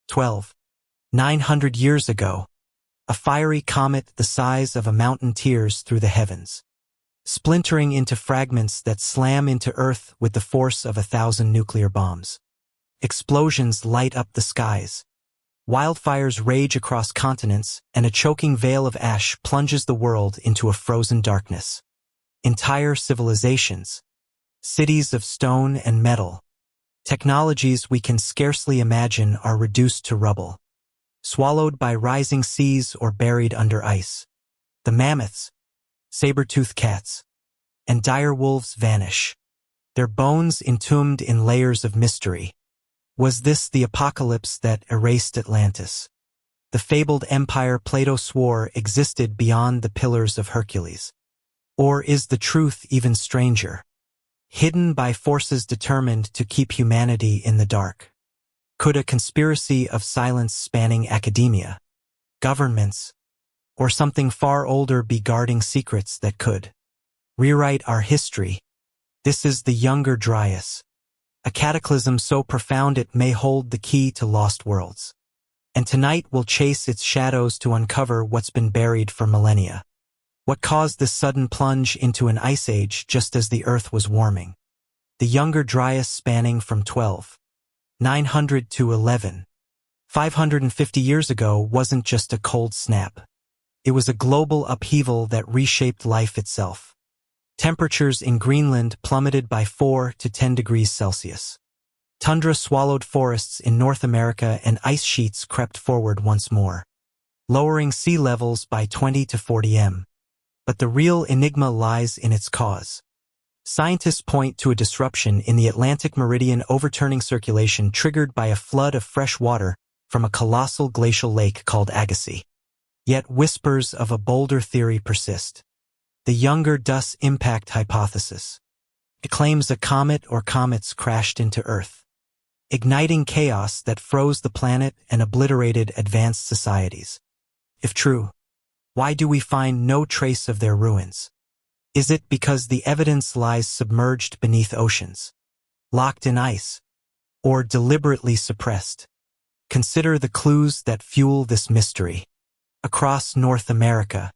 12. 900 years ago, a fiery comet the size of a mountain tears through the heavens, splintering into fragments that slam into Earth with the force of 1,000 nuclear bombs. Explosions light up the skies. Wildfires rage across continents, and a choking veil of ash plunges the world into a frozen darkness. Entire civilizations, cities of stone and metal, technologies we can scarcely imagine are reduced to rubble, swallowed by rising seas or buried under ice. The mammoths, saber-toothed cats, and dire wolves vanish, their bones entombed in layers of mystery. Was this the apocalypse that erased Atlantis? The fabled empire Plato swore existed beyond the Pillars of Hercules? Or is the truth even stranger, hidden by forces determined to keep humanity in the dark? Could a conspiracy of silence spanning academia, governments, or something far older be guarding secrets that could rewrite our history? This is the younger Dryas, a cataclysm so profound it may hold the key to lost worlds. And tonight we'll chase its shadows to uncover what's been buried for millennia. What caused this sudden plunge into an ice age just as the Earth was warming? The younger Dryas, spanning from 12,900 to 11,550 years ago, wasn't just a cold snap. It was a global upheaval that reshaped life itself. Temperatures in Greenland plummeted by 4 to 10 degrees Celsius. Tundra swallowed forests in North America, and ice sheets crept forward once more, lowering sea levels by 20 to 40 m. But the real enigma lies in its cause. Scientists point to a disruption in the Atlantic meridian, overturning circulation triggered by a flood of fresh water from a colossal glacial lake called Agassiz. Yet whispers of a bolder theory persist. The younger Dryas impact hypothesis. It claims a comet or comets crashed into Earth, igniting chaos that froze the planet and obliterated advanced societies. If true, why do we find no trace of their ruins? Is it because the evidence lies submerged beneath oceans, locked in ice, or deliberately suppressed? Consider the clues that fuel this mystery. Across North America,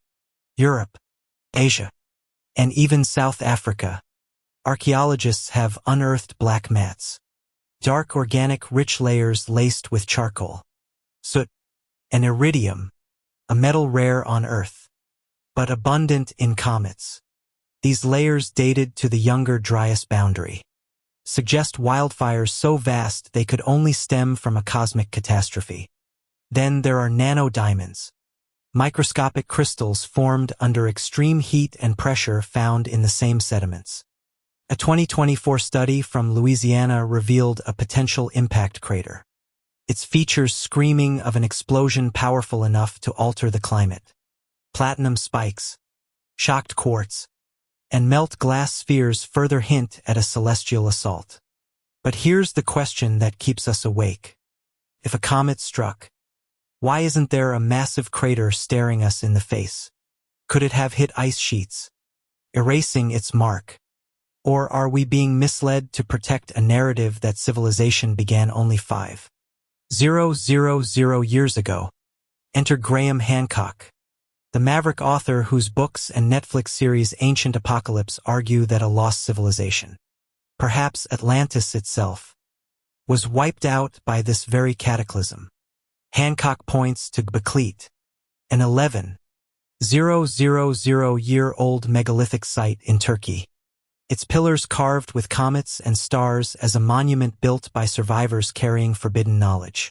Europe, Asia, and even South Africa, archaeologists have unearthed black mats, dark organic rich layers laced with charcoal, soot, and iridium, a metal rare on Earth, but abundant in comets. These layers, dated to the younger Dryas boundary, suggest wildfires so vast they could only stem from a cosmic catastrophe. Then there are nanodiamonds, microscopic crystals formed under extreme heat and pressure found in the same sediments. A 2024 study from Louisiana revealed a potential impact crater, its features screaming of an explosion powerful enough to alter the climate. Platinum spikes, shocked quartz, and melt glass spheres further hint at a celestial assault. But here's the question that keeps us awake. If a comet struck, why isn't there a massive crater staring us in the face? Could it have hit ice sheets, erasing its mark? Or are we being misled to protect a narrative that civilization began only 5,000 years ago? Enter Graham Hancock, the maverick author whose books and Netflix series Ancient Apocalypse argue that a lost civilization, perhaps Atlantis itself, was wiped out by this very cataclysm. Hancock points to Göbekli, an 11,000-year-old megalithic site in Turkey, its pillars carved with comets and stars as a monument built by survivors carrying forbidden knowledge.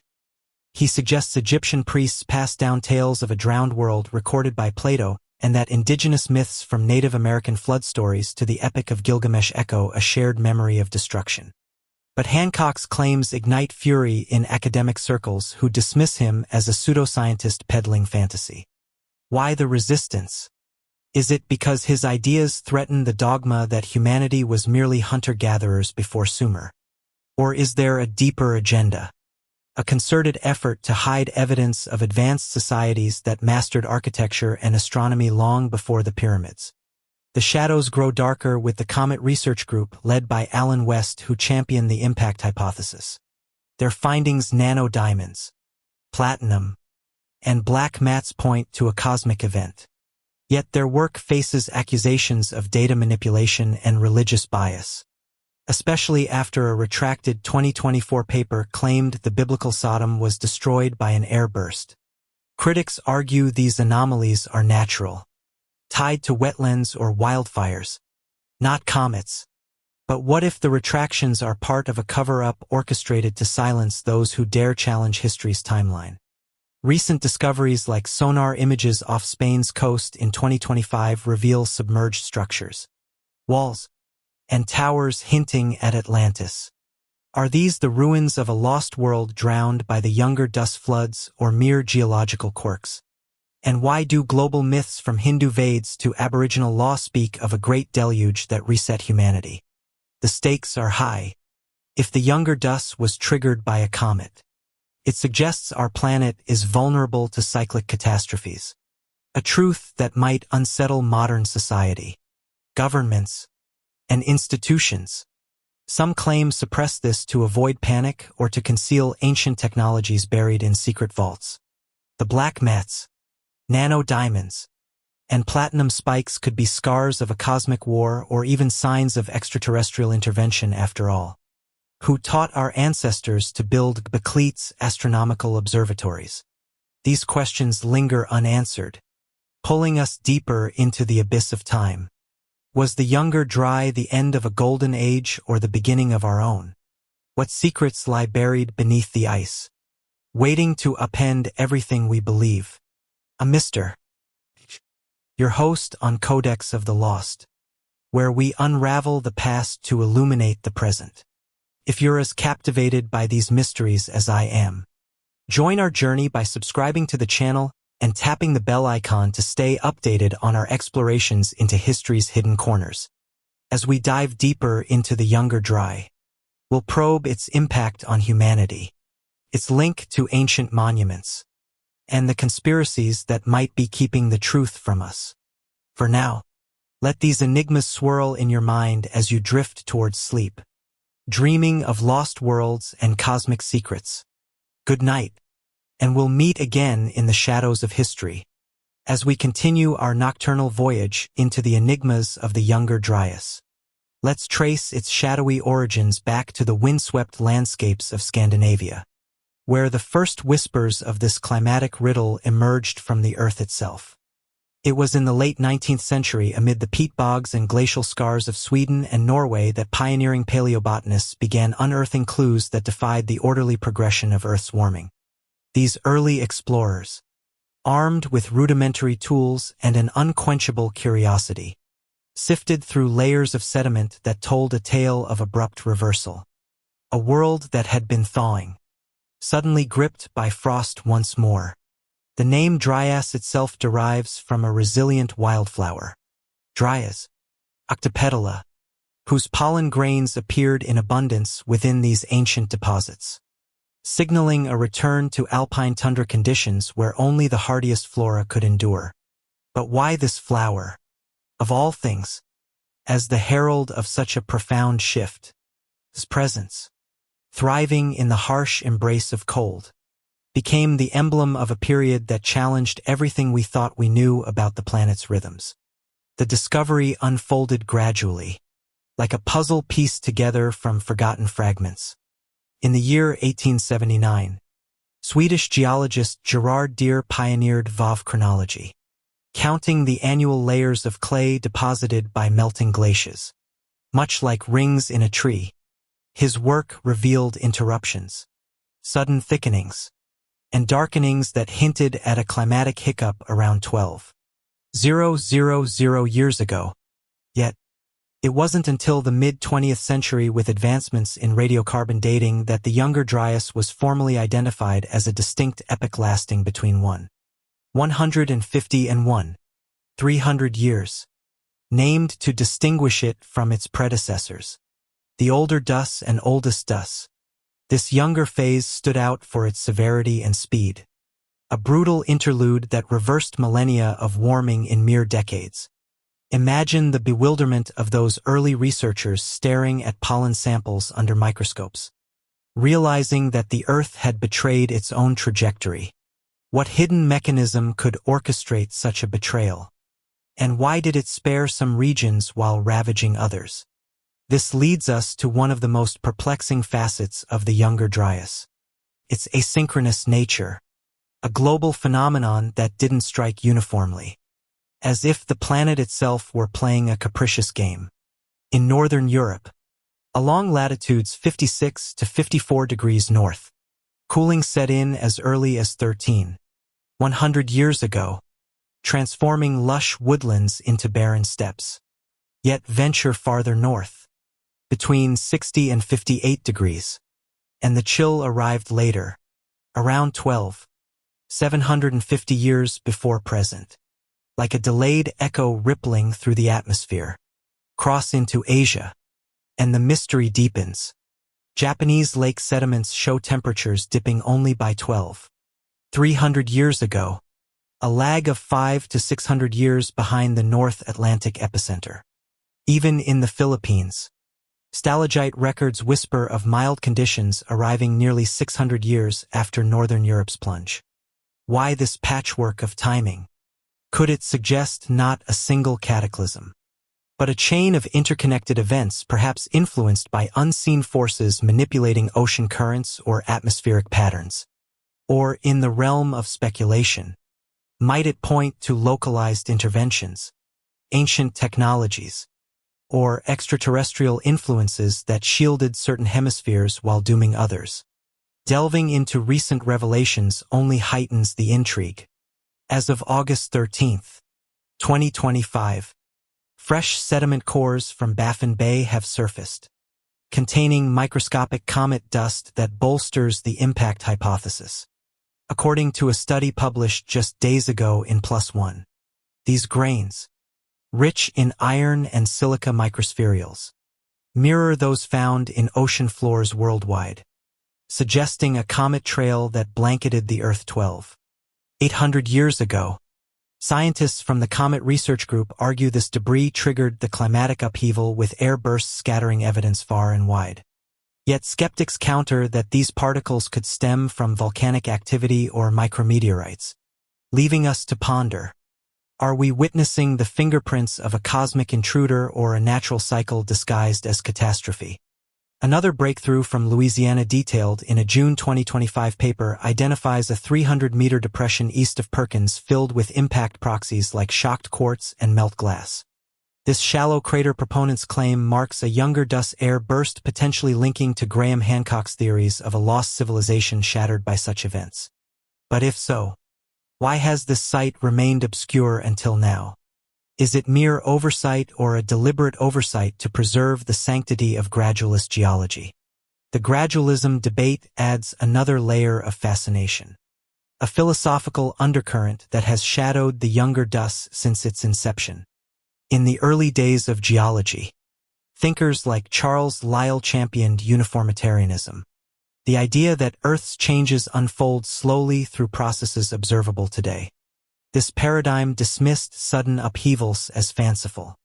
He suggests Egyptian priests passed down tales of a drowned world recorded by Plato, and that indigenous myths from Native American flood stories to the Epic of Gilgamesh echo a shared memory of destruction. But Hancock's claims ignite fury in academic circles who dismiss him as a pseudoscientist peddling fantasy. Why the resistance? Is it because his ideas threaten the dogma that humanity was merely hunter-gatherers before Sumer? Or is there a deeper agenda? A concerted effort to hide evidence of advanced societies that mastered architecture and astronomy long before the pyramids? The shadows grow darker with the Comet Research Group led by Alan West, who championed the impact hypothesis. Their findings: nanodiamonds, platinum, and black mattes point to a cosmic event. Yet their work faces accusations of data manipulation and religious bias, especially after a retracted 2024 paper claimed the biblical Sodom was destroyed by an airburst. Critics argue these anomalies are natural, tied to wetlands or wildfires, not comets. But what if the retractions are part of a cover-up orchestrated to silence those who dare challenge history's timeline? Recent discoveries like sonar images off Spain's coast in 2025 reveal submerged structures, walls, and towers hinting at Atlantis. Are these the ruins of a lost world drowned by the younger dust floods or mere geological quirks? And why do global myths from Hindu Vedas to Aboriginal law speak of a great deluge that reset humanity? The stakes are high. If the younger dust was triggered by a comet, it suggests our planet is vulnerable to cyclic catastrophes, a truth that might unsettle modern society, governments, and institutions. Some claim suppress this to avoid panic or to conceal ancient technologies buried in secret vaults. The black mattes, nano diamonds, and platinum spikes could be scars of a cosmic war or even signs of extraterrestrial intervention after all. Who taught our ancestors to build Bakhlit's astronomical observatories? These questions linger unanswered, pulling us deeper into the abyss of time. Was the younger Dry the end of a golden age or the beginning of our own? What secrets lie buried beneath the ice, waiting to upend everything we believe? A Mr. Your host on Codex of the Lost, where we unravel the past to illuminate the present. If you're as captivated by these mysteries as I am, join our journey by subscribing to the channel and tapping the bell icon to stay updated on our explorations into history's hidden corners. As we dive deeper into the younger Dry, we'll probe its impact on humanity, its link to ancient monuments, and the conspiracies that might be keeping the truth from us. For now, let these enigmas swirl in your mind as you drift towards sleep, dreaming of lost worlds and cosmic secrets. Good night, and we'll meet again in the shadows of history, as we continue our nocturnal voyage into the enigmas of the younger Dryas. Let's trace its shadowy origins back to the windswept landscapes of Scandinavia, where the first whispers of this climatic riddle emerged from the earth itself. It was in the late 19th century, amid the peat bogs and glacial scars of Sweden and Norway, that pioneering paleobotanists began unearthing clues that defied the orderly progression of Earth's warming. These early explorers, armed with rudimentary tools and an unquenchable curiosity, sifted through layers of sediment that told a tale of abrupt reversal. A world that had been thawing, suddenly gripped by frost once more. The name Dryas itself derives from a resilient wildflower, Dryas octopetala, whose pollen grains appeared in abundance within these ancient deposits, signaling a return to alpine tundra conditions where only the hardiest flora could endure. But why this flower, of all things, as the herald of such a profound shift? Its presence, thriving in the harsh embrace of cold, became the emblem of a period that challenged everything we thought we knew about the planet's rhythms. The discovery unfolded gradually, like a puzzle pieced together from forgotten fragments. In the year 1879, Swedish geologist Gerard Deer pioneered VOV chronology, counting the annual layers of clay deposited by melting glaciers. Much like rings in a tree, his work revealed interruptions, sudden thickenings, and darkenings that hinted at a climatic hiccup around 12,000 years ago. Yet, it wasn't until the mid-20th century, with advancements in radiocarbon dating, that the younger Dryas was formally identified as a distinct epoch lasting between 150 and 300 years, named to distinguish it from its predecessors, the older Dus and oldest Dus. This younger phase stood out for its severity and speed, a brutal interlude that reversed millennia of warming in mere decades. Imagine the bewilderment of those early researchers staring at pollen samples under microscopes, realizing that the Earth had betrayed its own trajectory. What hidden mechanism could orchestrate such a betrayal? And why did it spare some regions while ravaging others? This leads us to one of the most perplexing facets of the Younger Dryas. Its asynchronous nature, a global phenomenon that didn't strike uniformly, as if the planet itself were playing a capricious game. In northern Europe, along latitudes 56 to 54 degrees north, cooling set in as early as 100 years ago, transforming lush woodlands into barren steppes. Yet venture farther north, between 60 and 58 degrees, and the chill arrived later, around 750 years before present. Like a delayed echo rippling through the atmosphere. Cross into Asia, and the mystery deepens. Japanese lake sediments show temperatures dipping only by 300 years ago, a lag of 500 to 600 years behind the North Atlantic epicenter. Even in the Philippines, stalagite records whisper of mild conditions arriving nearly 600 years after Northern Europe's plunge. Why this patchwork of timing? Could it suggest not a single cataclysm, but a chain of interconnected events perhaps influenced by unseen forces manipulating ocean currents or atmospheric patterns? Or, in the realm of speculation, might it point to localized interventions, ancient technologies, or extraterrestrial influences that shielded certain hemispheres while dooming others? Delving into recent revelations only heightens the intrigue. As of August 13, 2025, fresh sediment cores from Baffin Bay have surfaced, containing microscopic comet dust that bolsters the impact hypothesis. According to a study published just days ago in PLOS ONE, these grains, rich in iron and silica microspherules, mirror those found in ocean floors worldwide, suggesting a comet trail that blanketed the Earth 800 years ago. Scientists from the Comet Research Group argue this debris triggered the climatic upheaval with air bursts scattering evidence far and wide. Yet skeptics counter that these particles could stem from volcanic activity or micrometeorites, leaving us to ponder. Are we witnessing the fingerprints of a cosmic intruder or a natural cycle disguised as catastrophe? Another breakthrough from Louisiana detailed in a June 2025 paper identifies a 300-meter depression east of Perkins filled with impact proxies like shocked quartz and melt glass. This shallow crater proponents claim marks a Younger Dryas air burst potentially linking to Graham Hancock's theories of a lost civilization shattered by such events. But if so, why has this site remained obscure until now? Is it mere oversight or a deliberate oversight to preserve the sanctity of gradualist geology? The gradualism debate adds another layer of fascination, a philosophical undercurrent that has shadowed the Younger Dryas since its inception. In the early days of geology, thinkers like Charles Lyell championed uniformitarianism, the idea that Earth's changes unfold slowly through processes observable today. This paradigm dismissed sudden upheavals as fanciful,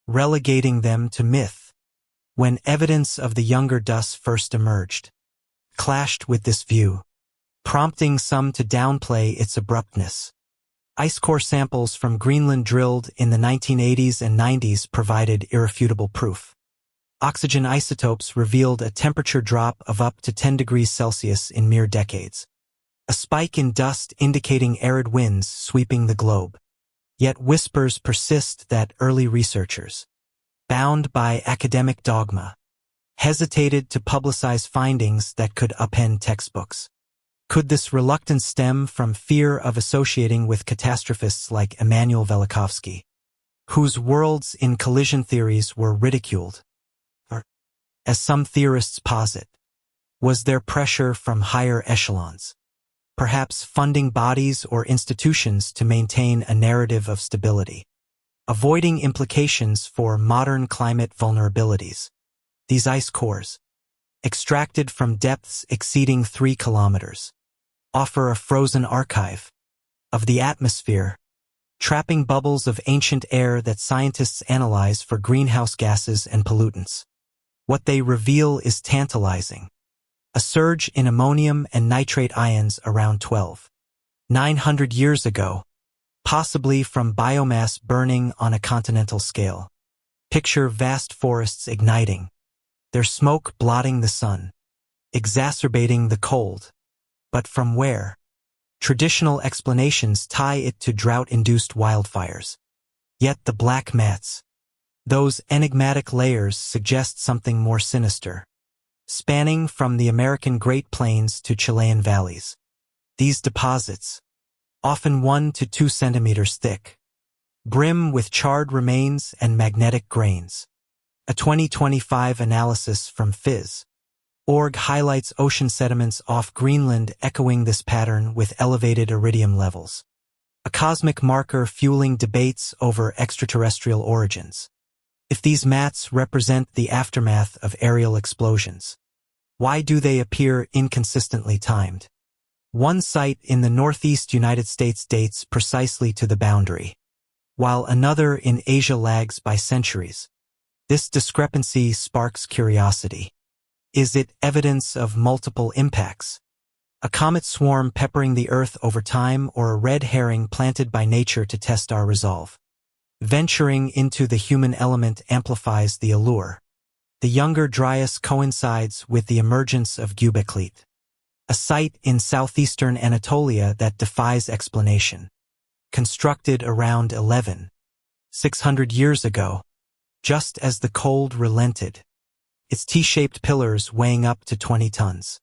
relegating them to myth. When evidence of the Younger Dryas first emerged, clashed with this view, prompting some to downplay its abruptness. Ice core samples from Greenland drilled in the 1980s and 90s provided irrefutable proof. Oxygen isotopes revealed a temperature drop of up to 10 degrees Celsius in mere decades. A spike in dust indicating arid winds sweeping the globe. Yet whispers persist that early researchers, bound by academic dogma, hesitated to publicize findings that could upend textbooks. Could this reluctance stem from fear of associating with catastrophists like Immanuel Velikovsky, whose worlds in collision theories were ridiculed? Or, as some theorists posit, was there pressure from higher echelons, perhaps funding bodies or institutions to maintain a narrative of stability, avoiding implications for modern climate vulnerabilities? These ice cores, extracted from depths exceeding 3 kilometers, offer a frozen archive of the atmosphere, trapping bubbles of ancient air that scientists analyze for greenhouse gases and pollutants. What they reveal is tantalizing. a surge in ammonium and nitrate ions around 12,900 years ago, possibly from biomass burning on a continental scale. Picture vast forests igniting, their smoke blotting the sun, exacerbating the cold. But from where? Traditional explanations tie it to drought-induced wildfires. Yet the black mats, those enigmatic layers, suggest something more sinister. Spanning from the American Great Plains to Chilean valleys, these deposits, often 1 to 2 centimeters thick, brim with charred remains and magnetic grains. A 2025 analysis from Phys.org highlights ocean sediments off Greenland echoing this pattern with elevated iridium levels, a cosmic marker fueling debates over extraterrestrial origins. If these mats represent the aftermath of aerial explosions, why do they appear inconsistently timed? One site in the northeast United States dates precisely to the boundary, while another in Asia lags by centuries. This discrepancy sparks curiosity. Is it evidence of multiple impacts? A comet swarm peppering the Earth over time, or a red herring planted by nature to test our resolve? Venturing into the human element amplifies the allure. The younger Dryas coincides with the emergence of Göbekli, a site in southeastern Anatolia that defies explanation. Constructed around 11,600 years ago, just as the cold relented, its T-shaped pillars weighing up to 20 tons,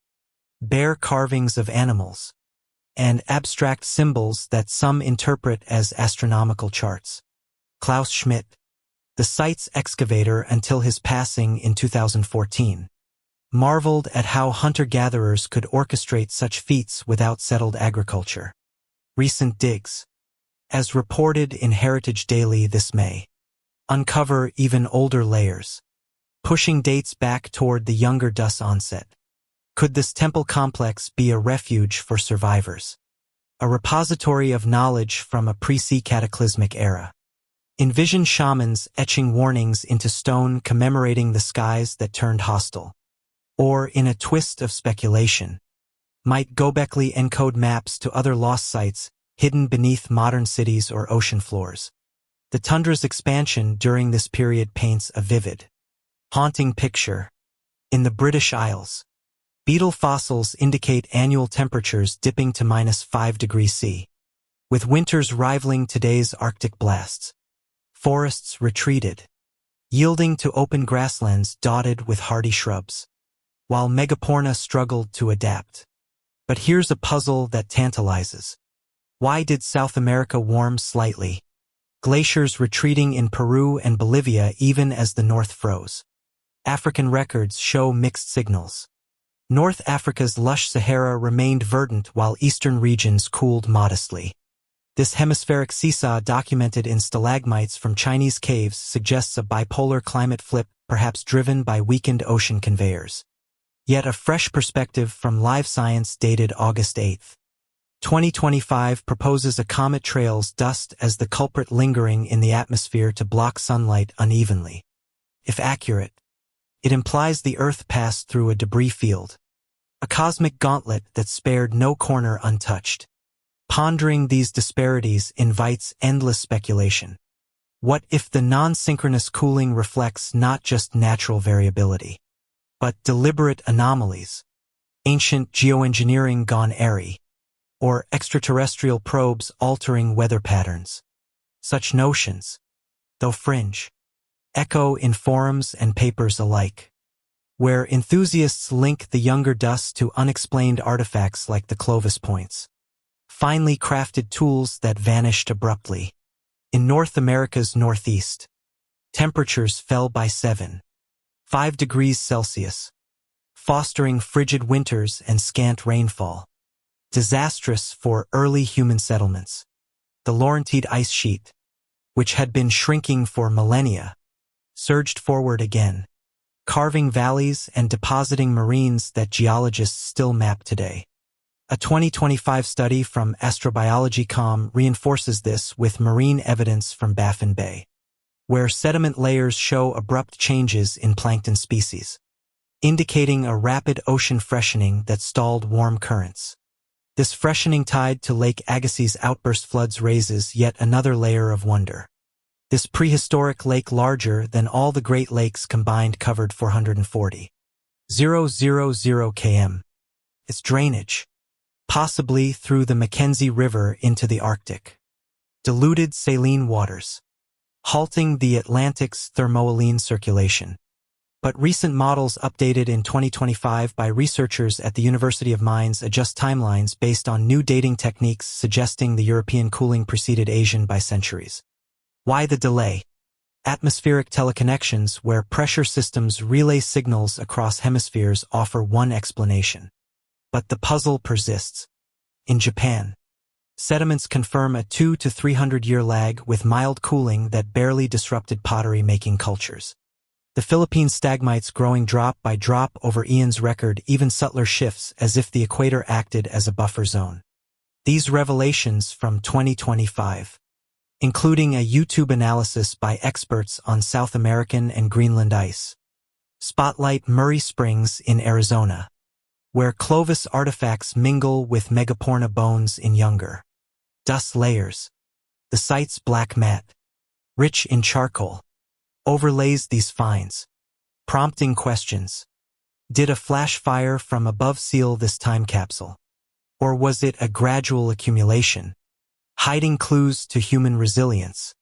bare carvings of animals, and abstract symbols that some interpret as astronomical charts. Klaus Schmidt, the site's excavator until his passing in 2014, marveled at how hunter-gatherers could orchestrate such feats without settled agriculture. Recent digs, as reported in Heritage Daily this May, uncover even older layers, pushing dates back toward the Younger Dus onset. Could this temple complex be a refuge for survivors? A repository of knowledge from a pre-sea cataclysmic era? Envision shamans etching warnings into stone commemorating the skies that turned hostile. Or, in a twist of speculation, might Göbekli encode maps to other lost sites hidden beneath modern cities or ocean floors? The tundra's expansion during this period paints a vivid, haunting picture. In the British Isles, beetle fossils indicate annual temperatures dipping to -5 degrees C, with winters rivaling today's Arctic blasts. Forests retreated, yielding to open grasslands dotted with hardy shrubs, while megafauna struggled to adapt. But here's a puzzle that tantalizes. Why did South America warm slightly? Glaciers retreating in Peru and Bolivia even as the north froze. African records show mixed signals. North Africa's lush Sahara remained verdant while eastern regions cooled modestly. This hemispheric seesaw documented in stalagmites from Chinese caves suggests a bipolar climate flip, perhaps driven by weakened ocean conveyors. Yet a fresh perspective from Live Science dated August 8, 2025 proposes a comet trails dust as the culprit lingering in the atmosphere to block sunlight unevenly. If accurate, it implies the Earth passed through a debris field, a cosmic gauntlet that spared no corner untouched. Pondering these disparities invites endless speculation. What if the non-synchronous cooling reflects not just natural variability, but deliberate anomalies, ancient geoengineering gone airy, or extraterrestrial probes altering weather patterns? Such notions, though fringe, echo in forums and papers alike, where enthusiasts link the Younger Dus to unexplained artifacts like the Clovis points, finely crafted tools that vanished abruptly. In North America's northeast, temperatures fell by 7.5 degrees Celsius, fostering frigid winters and scant rainfall. Disastrous for early human settlements. The Laurentide ice sheet, which had been shrinking for millennia, surged forward again, carving valleys and depositing marines that geologists still map today. A 2025 study from Astrobiology.com reinforces this with marine evidence from Baffin Bay, where sediment layers show abrupt changes in plankton species. indicating a rapid ocean freshening that stalled warm currents. This freshening tide to Lake Agassiz's outburst floods raises yet another layer of wonder. This prehistoric lake, larger than all the Great Lakes combined, covered 440,000 km. Its drainage, possibly through the Mackenzie River into the Arctic, diluted saline waters, halting the Atlantic's thermohaline circulation. But recent models updated in 2025 by researchers at the University of Mainz adjust timelines based on new dating techniques suggesting the European cooling preceded Asian by centuries. Why the delay? Atmospheric teleconnections, where pressure systems relay signals across hemispheres, offer one explanation. But the puzzle persists. In Japan, sediments confirm a 200 to 300-year lag with mild cooling that barely disrupted pottery-making cultures. The Philippine stalagmites growing drop by drop over eons record even subtler shifts, as if the equator acted as a buffer zone. These revelations from 2025, including a YouTube analysis by experts on South American and Greenland ice, spotlight Murray Springs in Arizona, where Clovis artifacts mingle with megaporna bones in younger dust layers. The site's black mat, rich in charcoal, overlays these finds, prompting questions. Did a flash fire from above seal this time capsule? Or was it a gradual accumulation, hiding clues to human resilience?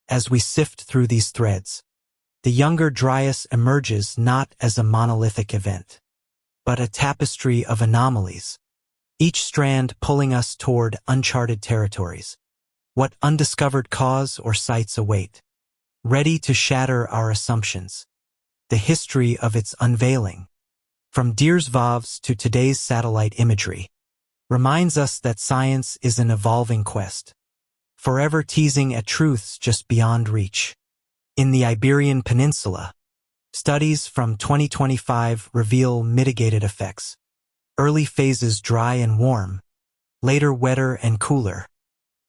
As we sift through these threads, the younger Dryas emerges not as a monolithic event, but a tapestry of anomalies, each strand pulling us toward uncharted territories. What undiscovered cause or sites await, ready to shatter our assumptions? The history of its unveiling, from Deer's Vavs to today's satellite imagery, reminds us that science is an evolving quest, forever teasing at truths just beyond reach. In the Iberian Peninsula, studies from 2025 reveal mitigated effects. Early phases dry and warm, later wetter and cooler,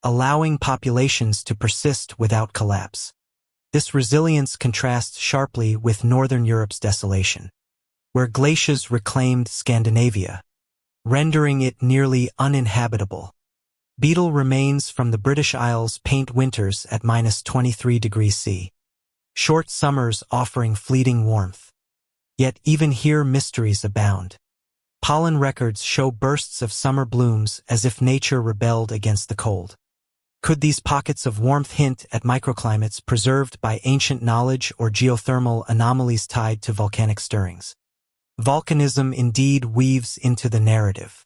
allowing populations to persist without collapse. This resilience contrasts sharply with Northern Europe's desolation, where glaciers reclaimed Scandinavia, rendering it nearly uninhabitable. Beetle remains from the British Isles paint winters at -23 degrees C, short summers offering fleeting warmth. Yet even here mysteries abound. Pollen records show bursts of summer blooms as if nature rebelled against the cold. Could these pockets of warmth hint at microclimates preserved by ancient knowledge or geothermal anomalies tied to volcanic stirrings? Volcanism indeed weaves into the narrative.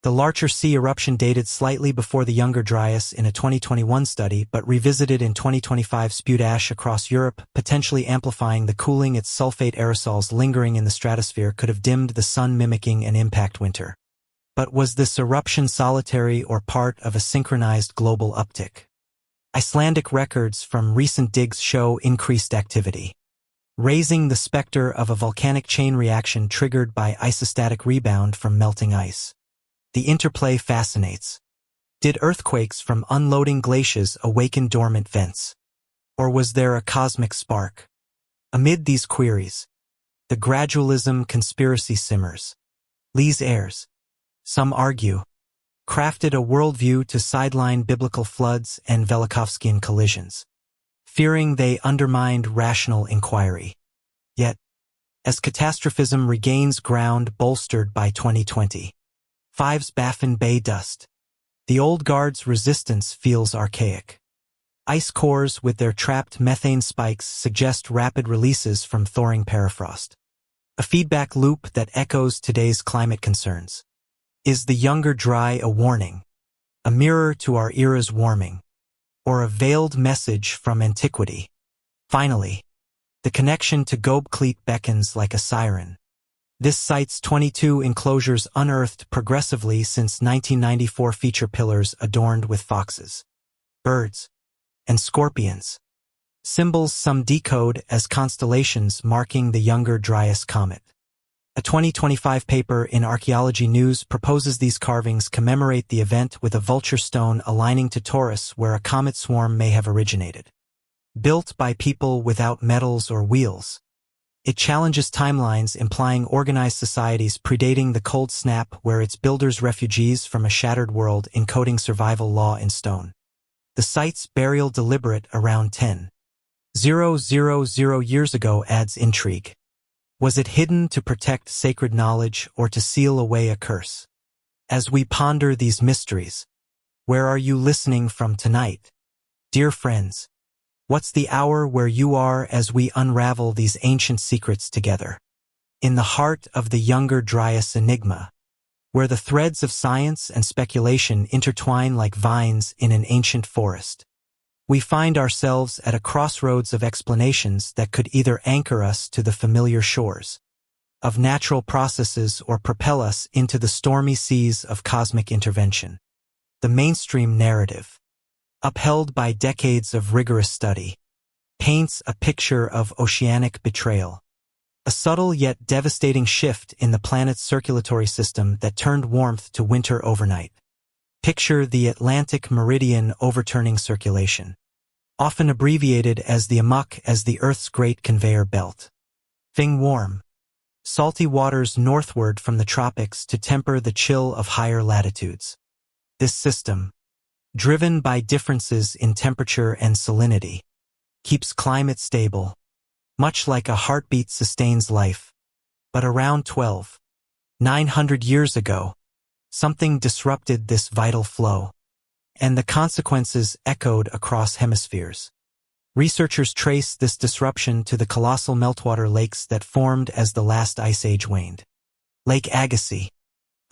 The Larcher Sea eruption dated slightly before the younger Dryas in a 2021 study, but revisited in 2025 spewed ash across Europe, potentially amplifying the cooling. Its sulfate aerosols lingering in the stratosphere could have dimmed the sun, mimicking an impact winter. But was this eruption solitary or part of a synchronized global uptick? Icelandic records from recent digs show increased activity, raising the specter of a volcanic chain reaction triggered by isostatic rebound from melting ice. The interplay fascinates. Did earthquakes from unloading glaciers awaken dormant vents? Or was there a cosmic spark? Amid these queries, the gradualism conspiracy simmers. Lee's heirs, some argue, crafted a worldview to sideline biblical floods and Velikovskian collisions, fearing they undermined rational inquiry. Yet, as catastrophism regains ground bolstered by 2025's Baffin Bay dust, the old guard's resistance feels archaic. Ice cores with their trapped methane spikes suggest rapid releases from thawing permafrost, a feedback loop that echoes today's climate concerns. Is the younger Dry a warning, a mirror to our era's warming, or a veiled message from antiquity? Finally, the connection to Göbekli beckons like a siren. This site's 22 enclosures unearthed progressively since 1994 feature pillars adorned with foxes, birds, and scorpions, symbols some decode as constellations marking the younger Dryas comet. A 2025 paper in Archaeology News proposes these carvings commemorate the event with a vulture stone aligning to Taurus where a comet swarm may have originated. Built by people without metals or wheels, It challenges timelines, implying organized societies predating the cold snap, where its builders refugees from a shattered world encoding survival law in stone. The site's burial deliberate around 10,000 years ago adds intrigue. Was it hidden to protect sacred knowledge or to seal away a curse? As we ponder these mysteries, where are you listening from tonight? Dear friends, what's the hour where you are as we unravel these ancient secrets together? In the heart of the younger Dryas enigma, where the threads of science and speculation intertwine like vines in an ancient forest, we find ourselves at a crossroads of explanations that could either anchor us to the familiar shores of natural processes or propel us into the stormy seas of cosmic intervention. The mainstream narrative, upheld by decades of rigorous study, paints a picture of oceanic betrayal, a subtle yet devastating shift in the planet's circulatory system that turned warmth to winter overnight. Picture the Atlantic meridian overturning circulation, often abbreviated as the AMUC as the Earth's great conveyor belt. Fing warm, salty waters northward from the tropics to temper the chill of higher latitudes. This system, driven by differences in temperature and salinity, keeps climate stable, much like a heartbeat sustains life. But around 12,900 years ago, something disrupted this vital flow, and the consequences echoed across hemispheres. Researchers trace this disruption to the colossal meltwater lakes that formed as the last ice age waned. Lake Agassiz,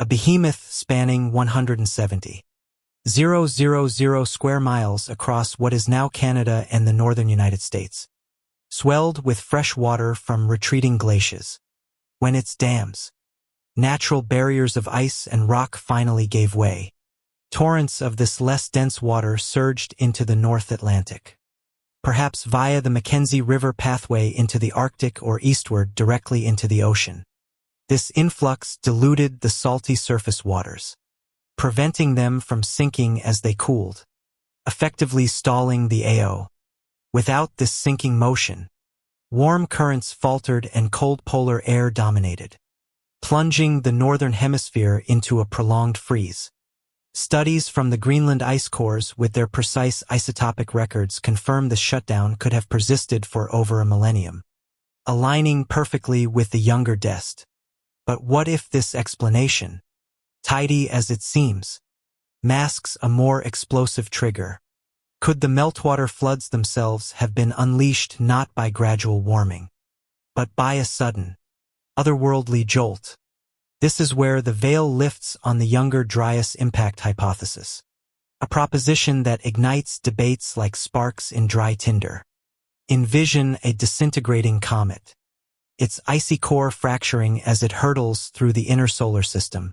a behemoth spanning 170,000 square miles across what is now Canada and the northern United States, swelled with fresh water from retreating glaciers. When its dams, natural barriers of ice and rock, finally gave way, torrents of this less dense water surged into the North Atlantic, perhaps via the Mackenzie River pathway into the Arctic or eastward directly into the ocean. This influx diluted the salty surface waters, preventing them from sinking as they cooled, effectively stalling the AO. Without this sinking motion, warm currents faltered and cold polar air dominated, plunging the northern hemisphere into a prolonged freeze. Studies from the Greenland ice cores with their precise isotopic records confirm this shutdown could have persisted for over a millennium, aligning perfectly with the younger Dest. But what if this explanation, tidy as it seems, masks a more explosive trigger? Could the meltwater floods themselves have been unleashed not by gradual warming, but by a sudden, otherworldly jolt? This is where the veil lifts on the younger Dryas impact hypothesis, a proposition that ignites debates like sparks in dry tinder. Envision a disintegrating comet, its icy core fracturing as it hurtles through the inner solar system,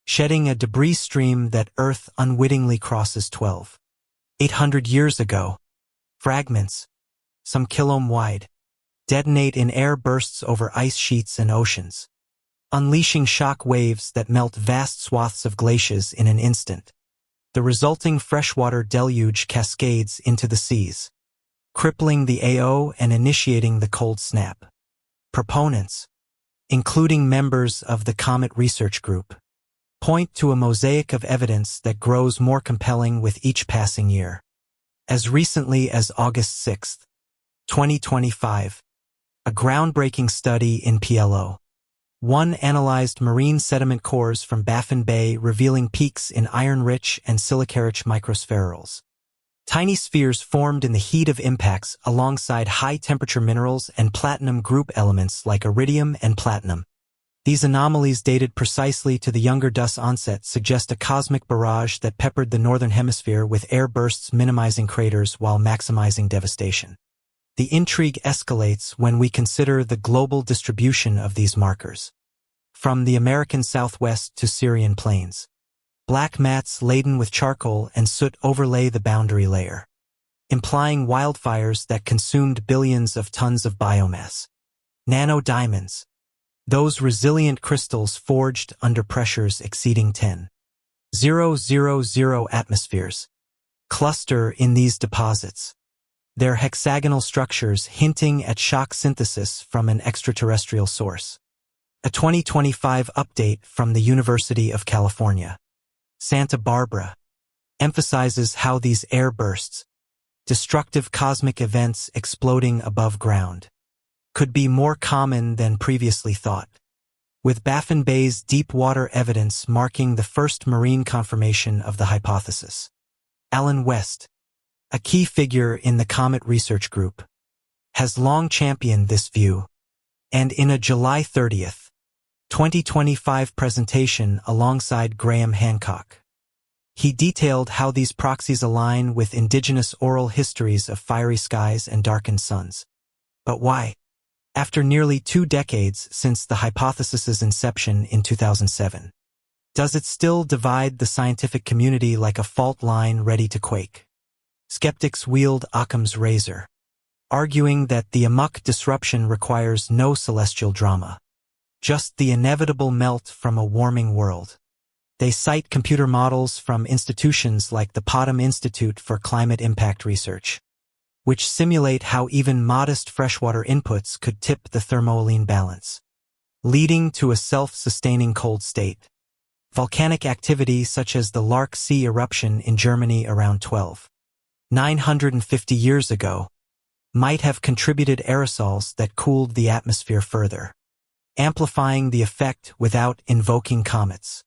shedding a debris stream that Earth unwittingly crosses 12,800 years ago. Fragments, some kilome wide, detonate in air bursts over ice sheets and oceans, unleashing shock waves that melt vast swaths of glaciers in an instant. The resulting freshwater deluge cascades into the seas, crippling the AO and initiating the cold snap. Proponents, including members of the Comet Research Group, point to a mosaic of evidence that grows more compelling with each passing year. As recently as August 6, 2025, a groundbreaking study in PLO-1 analyzed marine sediment cores from Baffin Bay, revealing peaks in iron-rich and silica-rich microspherules, tiny spheres formed in the heat of impacts alongside high-temperature minerals and platinum group elements like iridium and platinum. These anomalies, dated precisely to the younger Dust onset, suggest a cosmic barrage that peppered the northern hemisphere with air bursts, minimizing craters while maximizing devastation. The intrigue escalates when we consider the global distribution of these markers. From the American Southwest to Syrian plains, black mats laden with charcoal and soot overlay the boundary layer, implying wildfires that consumed billions of tons of biomass. Nanodiamonds, those resilient crystals forged under pressures exceeding 10,000 atmospheres, cluster in these deposits, their hexagonal structures hinting at shock synthesis from an extraterrestrial source. A 2025 update from the University of California, Santa Barbara, emphasizes how these air bursts, destructive cosmic events exploding above ground, could be more common than previously thought, with Baffin Bay's deep water evidence marking the first marine confirmation of the hypothesis. Alan West, a key figure in the Comet Research Group, has long championed this view, and in a July 30, 2025 presentation alongside Graham Hancock, he detailed how these proxies align with indigenous oral histories of fiery skies and darkened suns. But why? After nearly 2 decades since the hypothesis's inception in 2007, does it still divide the scientific community like a fault line ready to quake? Skeptics wield Occam's razor, arguing that the amok disruption requires no celestial drama, just the inevitable melt from a warming world. They cite computer models from institutions like the Potham Institute for Climate Impact Research, which simulate how even modest freshwater inputs could tip the thermohaline balance, leading to a self-sustaining cold state. Volcanic activity such as the Lark Sea eruption in Germany around 12,950 years ago might have contributed aerosols that cooled the atmosphere further, amplifying the effect without invoking comets.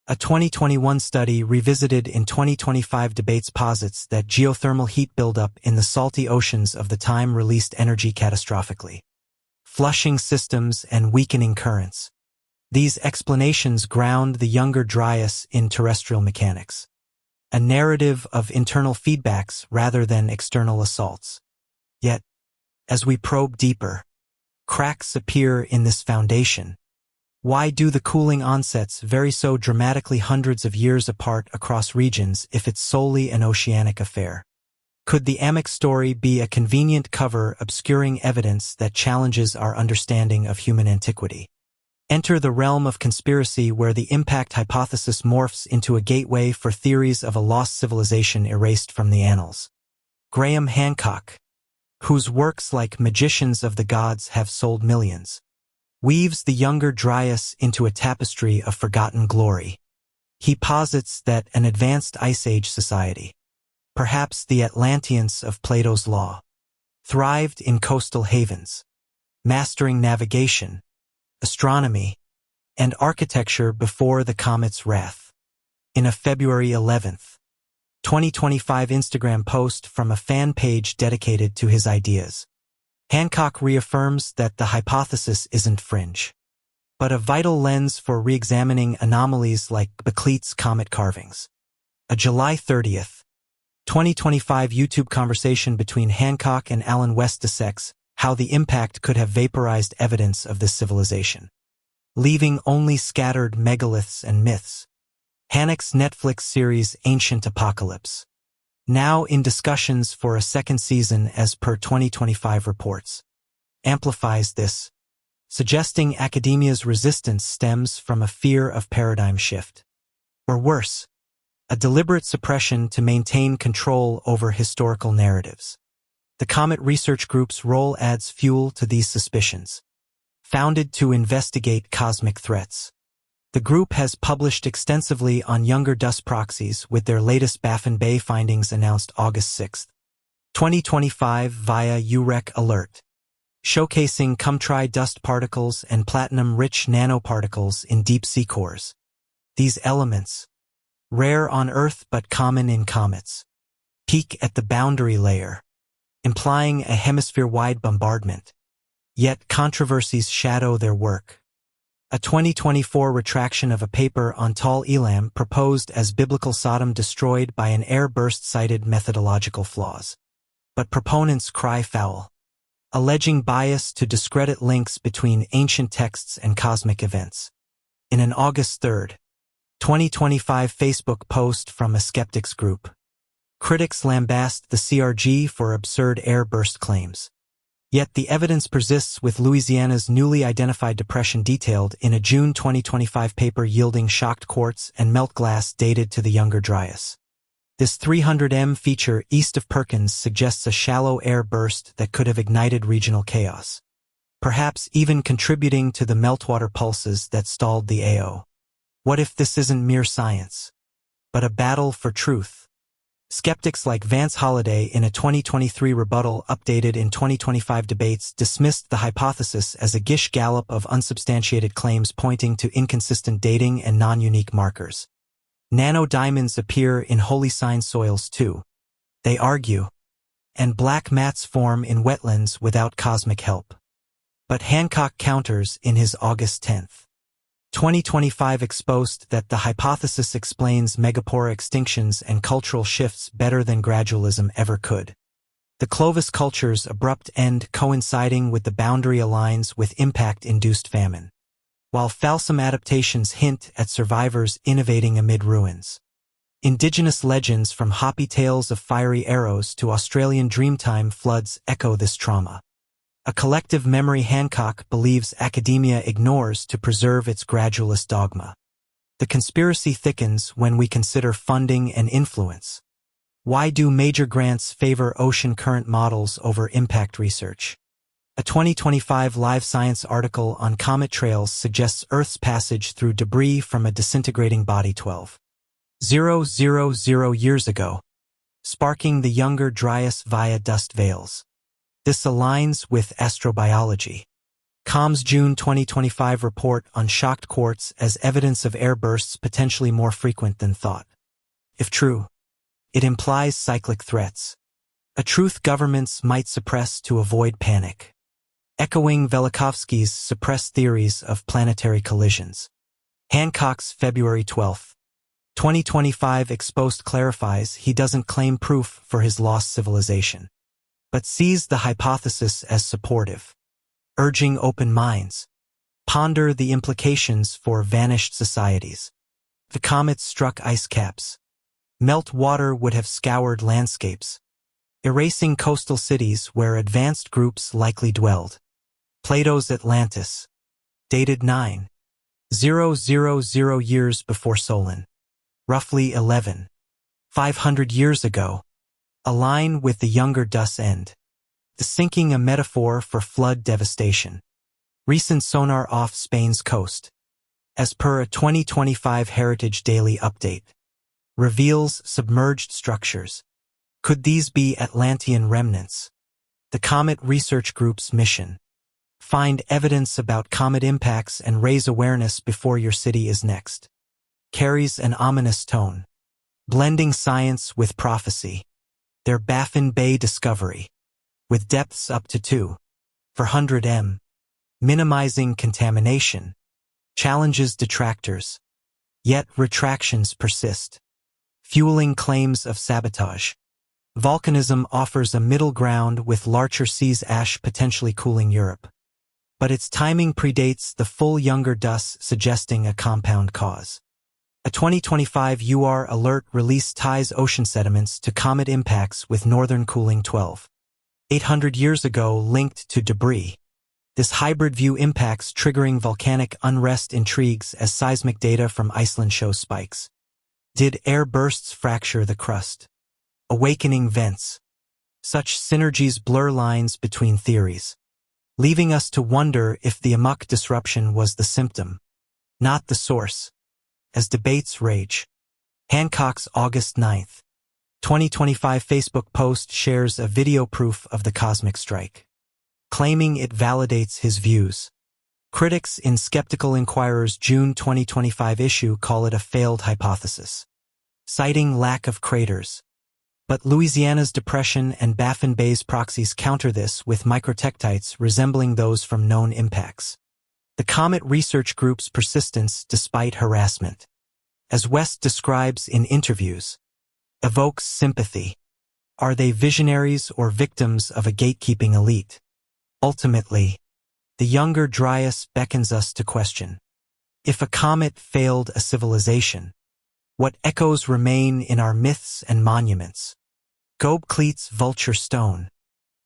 A 2021 study revisited in 2025 debates posits that geothermal heat buildup in the salty oceans of the time released energy catastrophically, flushing systems and weakening currents. These explanations ground the younger Dryas in terrestrial mechanics, a narrative of internal feedbacks rather than external assaults. Yet, as we probe deeper, cracks appear in this foundation. Why do the cooling onsets vary so dramatically hundreds of years apart across regions if it's solely an oceanic affair? Could the Amok story be a convenient cover obscuring evidence that challenges our understanding of human antiquity? Enter the realm of conspiracy where the impact hypothesis morphs into a gateway for theories of a lost civilization erased from the annals. Graham Hancock, whose works like Magicians of the Gods have sold millions, weaves the younger Dryas into a tapestry of forgotten glory. He posits that an advanced Ice Age society, perhaps the Atlanteans of Plato's Law, thrived in coastal havens, mastering navigation, astronomy, and architecture before the comet's wrath. In a February 11, 2025 Instagram post from a fan page dedicated to his ideas, Hancock reaffirms that the hypothesis isn't fringe, but a vital lens for re-examining anomalies like Bakelit's comet carvings. A July 30, 2025 YouTube conversation between Hancock and Alan West dissects how the impact could have vaporized evidence of this civilization, leaving only scattered megaliths and myths. Hancock's Netflix series Ancient Apocalypse, now in discussions for a second season as per 2025 reports, amplifies this, suggesting academia's resistance stems from a fear of paradigm shift. Or worse, a deliberate suppression to maintain control over historical narratives. The Comet Research Group's role adds fuel to these suspicions. Founded to investigate cosmic threats, the group has published extensively on younger dust proxies, with their latest Baffin Bay findings announced August 6, 2025 via UREC Alert, showcasing Cumtri dust particles and platinum-rich nanoparticles in deep-sea cores. These elements, rare on Earth but common in comets, peak at the boundary layer, implying a hemisphere-wide bombardment. Yet controversies shadow their work. A 2024 retraction of a paper on Tal Elam proposed as biblical Sodom destroyed by an air burst cited methodological flaws. But proponents cry foul, alleging bias to discredit links between ancient texts and cosmic events. In an August 3, 2025 Facebook post from a skeptics group, critics lambast the CRG for absurd air burst claims. Yet the evidence persists, with Louisiana's newly identified depression detailed in a June 2025 paper yielding shocked quartz and melt glass dated to the younger Dryas. This 300 m feature east of Perkins suggests a shallow air burst that could have ignited regional chaos, perhaps even contributing to the meltwater pulses that stalled the AO. What if this isn't mere science, but a battle for truth? Skeptics like Vance Holliday in a 2023 rebuttal updated in 2025 debates dismissed the hypothesis as a gish gallop of unsubstantiated claims pointing to inconsistent dating and non-unique markers. Nanodiamonds appear in holy sign soils too, they argue, and black mats form in wetlands without cosmic help. But Hancock counters in his August 10, 2025 exposed that the hypothesis explains megapore extinctions and cultural shifts better than gradualism ever could. The Clovis culture's abrupt end coinciding with the boundary aligns with impact-induced famine, while Falsum adaptations hint at survivors innovating amid ruins. Indigenous legends from Hopi tales of fiery arrows to Australian Dreamtime floods echo this trauma. A collective memory Hancock believes academia ignores to preserve its gradualist dogma. The conspiracy thickens when we consider funding and influence. Why do major grants favor ocean current models over impact research? A 2025 Live Science article on comet trails suggests Earth's passage through debris from a disintegrating body 12,000 years ago, sparking the younger Dryas via dust veils. This aligns with astrobiology. COM's June 2025 report on shocked quartz as evidence of air bursts potentially more frequent than thought. If true, it implies cyclic threats, a truth governments might suppress to avoid panic. Echoing Velikovsky's suppressed theories of planetary collisions. Hancock's February 12, 2025 exposed clarifies he doesn't claim proof for his lost civilization, but sees the hypothesis as supportive, urging open minds. Ponder the implications for vanished societies. The comet struck ice caps. Melt water would have scoured landscapes, erasing coastal cities where advanced groups likely dwelled. Plato's Atlantis, dated 9,000 years before Solon, roughly 11,500 years ago, align with the younger Dus end. The sinking a metaphor for flood devastation. Recent sonar off Spain's coast, as per a 2025 Heritage Daily update, reveals submerged structures. Could these be Atlantean remnants? The Comet Research Group's mission: find evidence about comet impacts and raise awareness before your city is next. Carries an ominous tone, blending science with prophecy. Their Baffin Bay discovery, with depths up to 2,400 m, minimizing contamination, challenges detractors. Yet retractions persist, fueling claims of sabotage. Volcanism offers a middle ground with Larcher Sea's ash potentially cooling Europe, but its timing predates the full younger Dus, suggesting a compound cause. A 2025 UR alert release ties ocean sediments to comet impacts with northern cooling 12,800 years ago linked to debris. This hybrid view impacts triggering volcanic unrest intrigues as seismic data from Iceland shows spikes. Did air bursts fracture the crust? Awakening vents. Such synergies blur lines between theories, leaving us to wonder if the amok disruption was the symptom, not the source. As debates rage. Hancock's August 9, 2025 Facebook post shares a video proof of the cosmic strike, claiming it validates his views. Critics in Skeptical Inquirer's June 2025 issue call it a failed hypothesis, citing lack of craters. But Louisiana's depression and Baffin Bay's proxies counter this with microtectites resembling those from known impacts. The Comet Research Group's persistence despite harassment, as West describes in interviews, evokes sympathy. Are they visionaries or victims of a gatekeeping elite? Ultimately, the younger Dryas beckons us to question. If a comet failed a civilization, what echoes remain in our myths and monuments? Gobekli's vulture stone,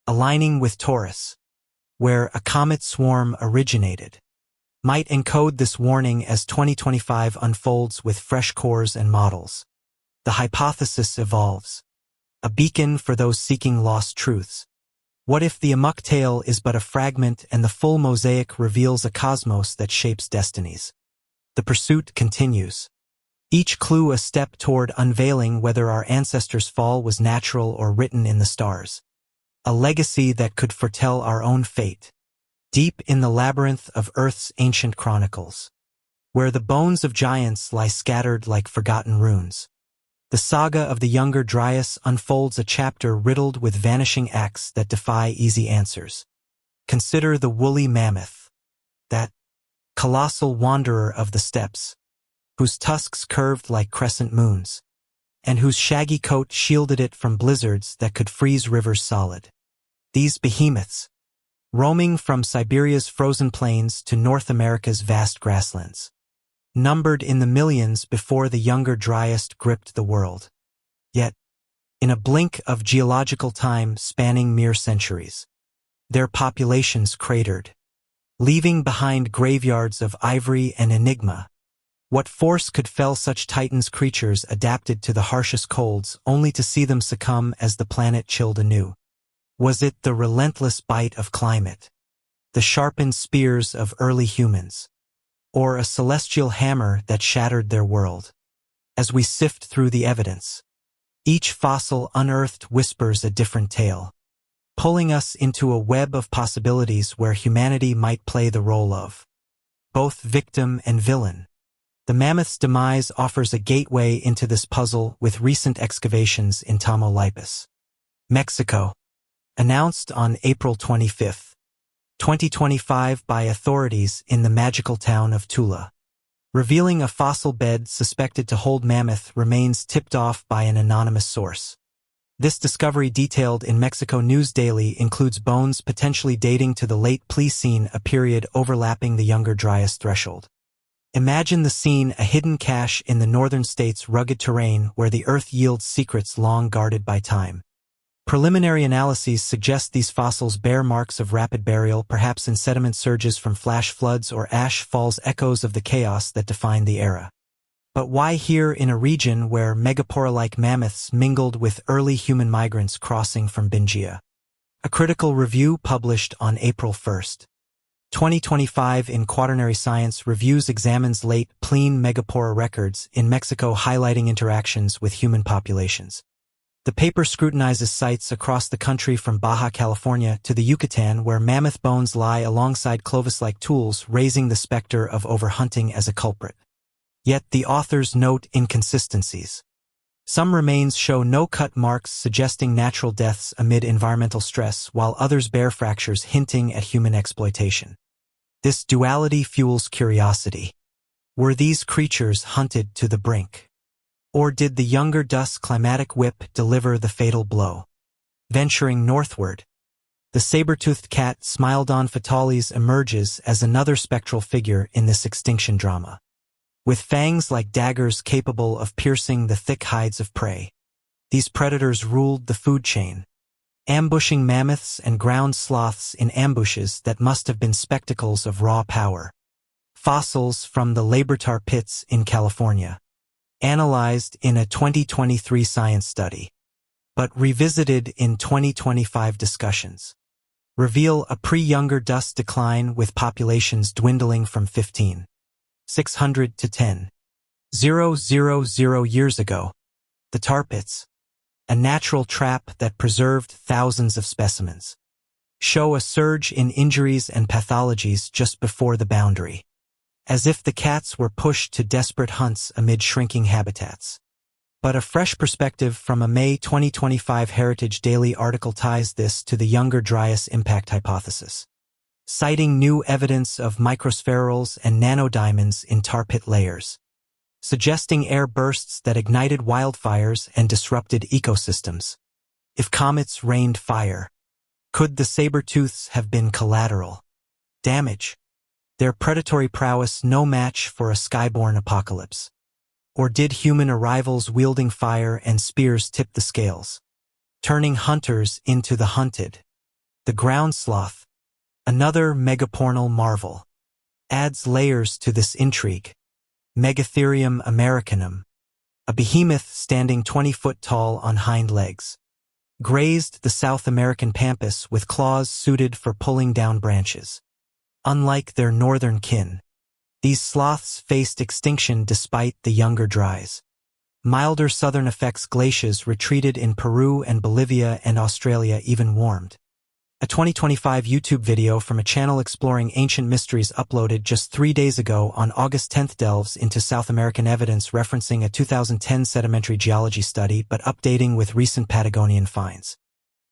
aligning with Taurus, where a comet swarm originated, might encode this warning as 2025 unfolds with fresh cores and models. The hypothesis evolves. A beacon for those seeking lost truths. What if the Amok tale is but a fragment and the full mosaic reveals a cosmos that shapes destinies? The pursuit continues. Each clue a step toward unveiling whether our ancestors' fall was natural or written in the stars. A legacy that could foretell our own fate. Deep in the labyrinth of Earth's ancient chronicles, where the bones of giants lie scattered like forgotten runes, the saga of the younger Dryas unfolds a chapter riddled with vanishing acts that defy easy answers. Consider the woolly mammoth, that colossal wanderer of the steppes, whose tusks curved like crescent moons, and whose shaggy coat shielded it from blizzards that could freeze rivers solid. These behemoths, roaming from Siberia's frozen plains to North America's vast grasslands, numbered in the millions before the younger Dryas gripped the world. Yet, in a blink of geological time spanning mere centuries, their populations cratered, leaving behind graveyards of ivory and enigma. What force could fell such titans? Creatures adapted to the harshest colds only to see them succumb as the planet chilled anew? Was it the relentless bite of climate, the sharpened spears of early humans, or a celestial hammer that shattered their world? As we sift through the evidence, each fossil unearthed whispers a different tale, pulling us into a web of possibilities where humanity might play the role of both victim and villain. The mammoth's demise offers a gateway into this puzzle with recent excavations in Tamaulipas, Mexico, announced on April 25, 2025 by authorities in the magical town of Tula, revealing a fossil bed suspected to hold mammoth remains tipped off by an anonymous source. This discovery, detailed in Mexico News Daily, includes bones potentially dating to the late Pleistocene, a period overlapping the younger Dryas threshold. Imagine the scene: a hidden cache in the northern states' rugged terrain where the earth yields secrets long guarded by time. Preliminary analyses suggest these fossils bear marks of rapid burial, perhaps in sediment surges from flash floods or ash falls, echoes of the chaos that defined the era. But why here, in a region where megapora-like mammoths mingled with early human migrants crossing from Bingia? A critical review published on April 1, 2025 in Quaternary Science Reviews examines late Pleistocene megapora records in Mexico, highlighting interactions with human populations. The paper scrutinizes sites across the country from Baja California to the Yucatan where mammoth bones lie alongside Clovis-like tools, raising the specter of overhunting as a culprit. Yet the authors note inconsistencies. Some remains show no cut marks suggesting natural deaths amid environmental stress, while others bear fractures hinting at human exploitation. This duality fuels curiosity. Were these creatures hunted to the brink? Or did the younger Dryas climatic whip deliver the fatal blow? Venturing northward, the saber-toothed cat Smilodon fatalis emerges as another spectral figure in this extinction drama, with fangs like daggers capable of piercing the thick hides of prey. These predators ruled the food chain, ambushing mammoths and ground sloths in ambushes that must have been spectacles of raw power. Fossils from the Labortar pits in California, analyzed in a 2023 science study, but revisited in 2025 discussions, reveal a pre-younger Dryas decline, with populations dwindling from 15,600 to 10,000 years ago. The tar pits, a natural trap that preserved thousands of specimens, show a surge in injuries and pathologies just before the boundary, as if the cats were pushed to desperate hunts amid shrinking habitats. But a fresh perspective from a May 2025 Heritage Daily article ties this to the younger Dryas impact hypothesis, citing new evidence of microspherules and nanodiamonds in tar pit layers, suggesting air bursts that ignited wildfires and disrupted ecosystems. If comets rained fire, could the saber-tooths have been collateral damage? Their predatory prowess no match for a skyborne apocalypse? Or did human arrivals wielding fire and spears tip the scales, turning hunters into the hunted? The ground sloth, another megapornal marvel, adds layers to this intrigue. Megatherium americanum, a behemoth standing 20 foot tall on hind legs. Grazed the South American pampas with claws suited for pulling down branches. Unlike their northern kin, these sloths faced extinction despite the younger Dryas. Milder southern effects glaciers retreated in Peru and Bolivia, and Australia even warmed. A 2025 YouTube video from a channel exploring ancient mysteries uploaded just 3 days ago on August 10th delves into South American evidence referencing a 2010 sedimentary geology study but updating with recent Patagonian finds.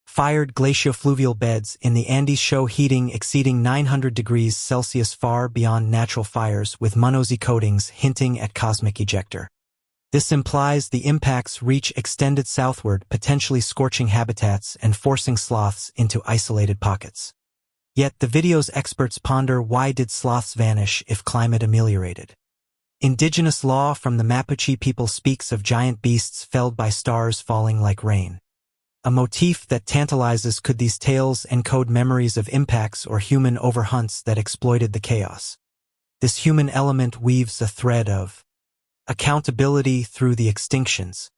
Fired glaciofluvial beds in the Andes show heating exceeding 900 degrees Celsius far beyond natural fires, with monosy coatings hinting at cosmic ejector. This implies the impacts reach extended southward, potentially scorching habitats and forcing sloths into isolated pockets. Yet the video's experts ponder, why did sloths vanish if climate ameliorated? Indigenous law from the Mapuche people speaks of giant beasts felled by stars falling like rain. A motif that tantalizes. Could these tales encode memories of impacts or human overhunts that exploited the chaos? This human element weaves a thread of accountability through the extinctions,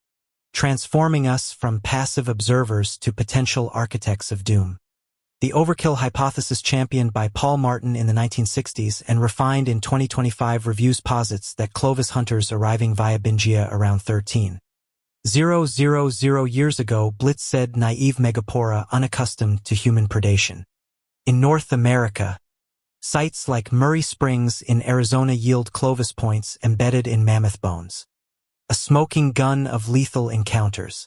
transforming us from passive observers to potential architects of doom. The overkill hypothesis, championed by Paul Martin in the 1960s and refined in 2025 reviews, posits that Clovis hunters arriving via Bingia around 13,000 years ago blitzed naive megapora unaccustomed to human predation. In North America, sites like Murray Springs in Arizona yield Clovis points embedded in mammoth bones, a smoking gun of lethal encounters.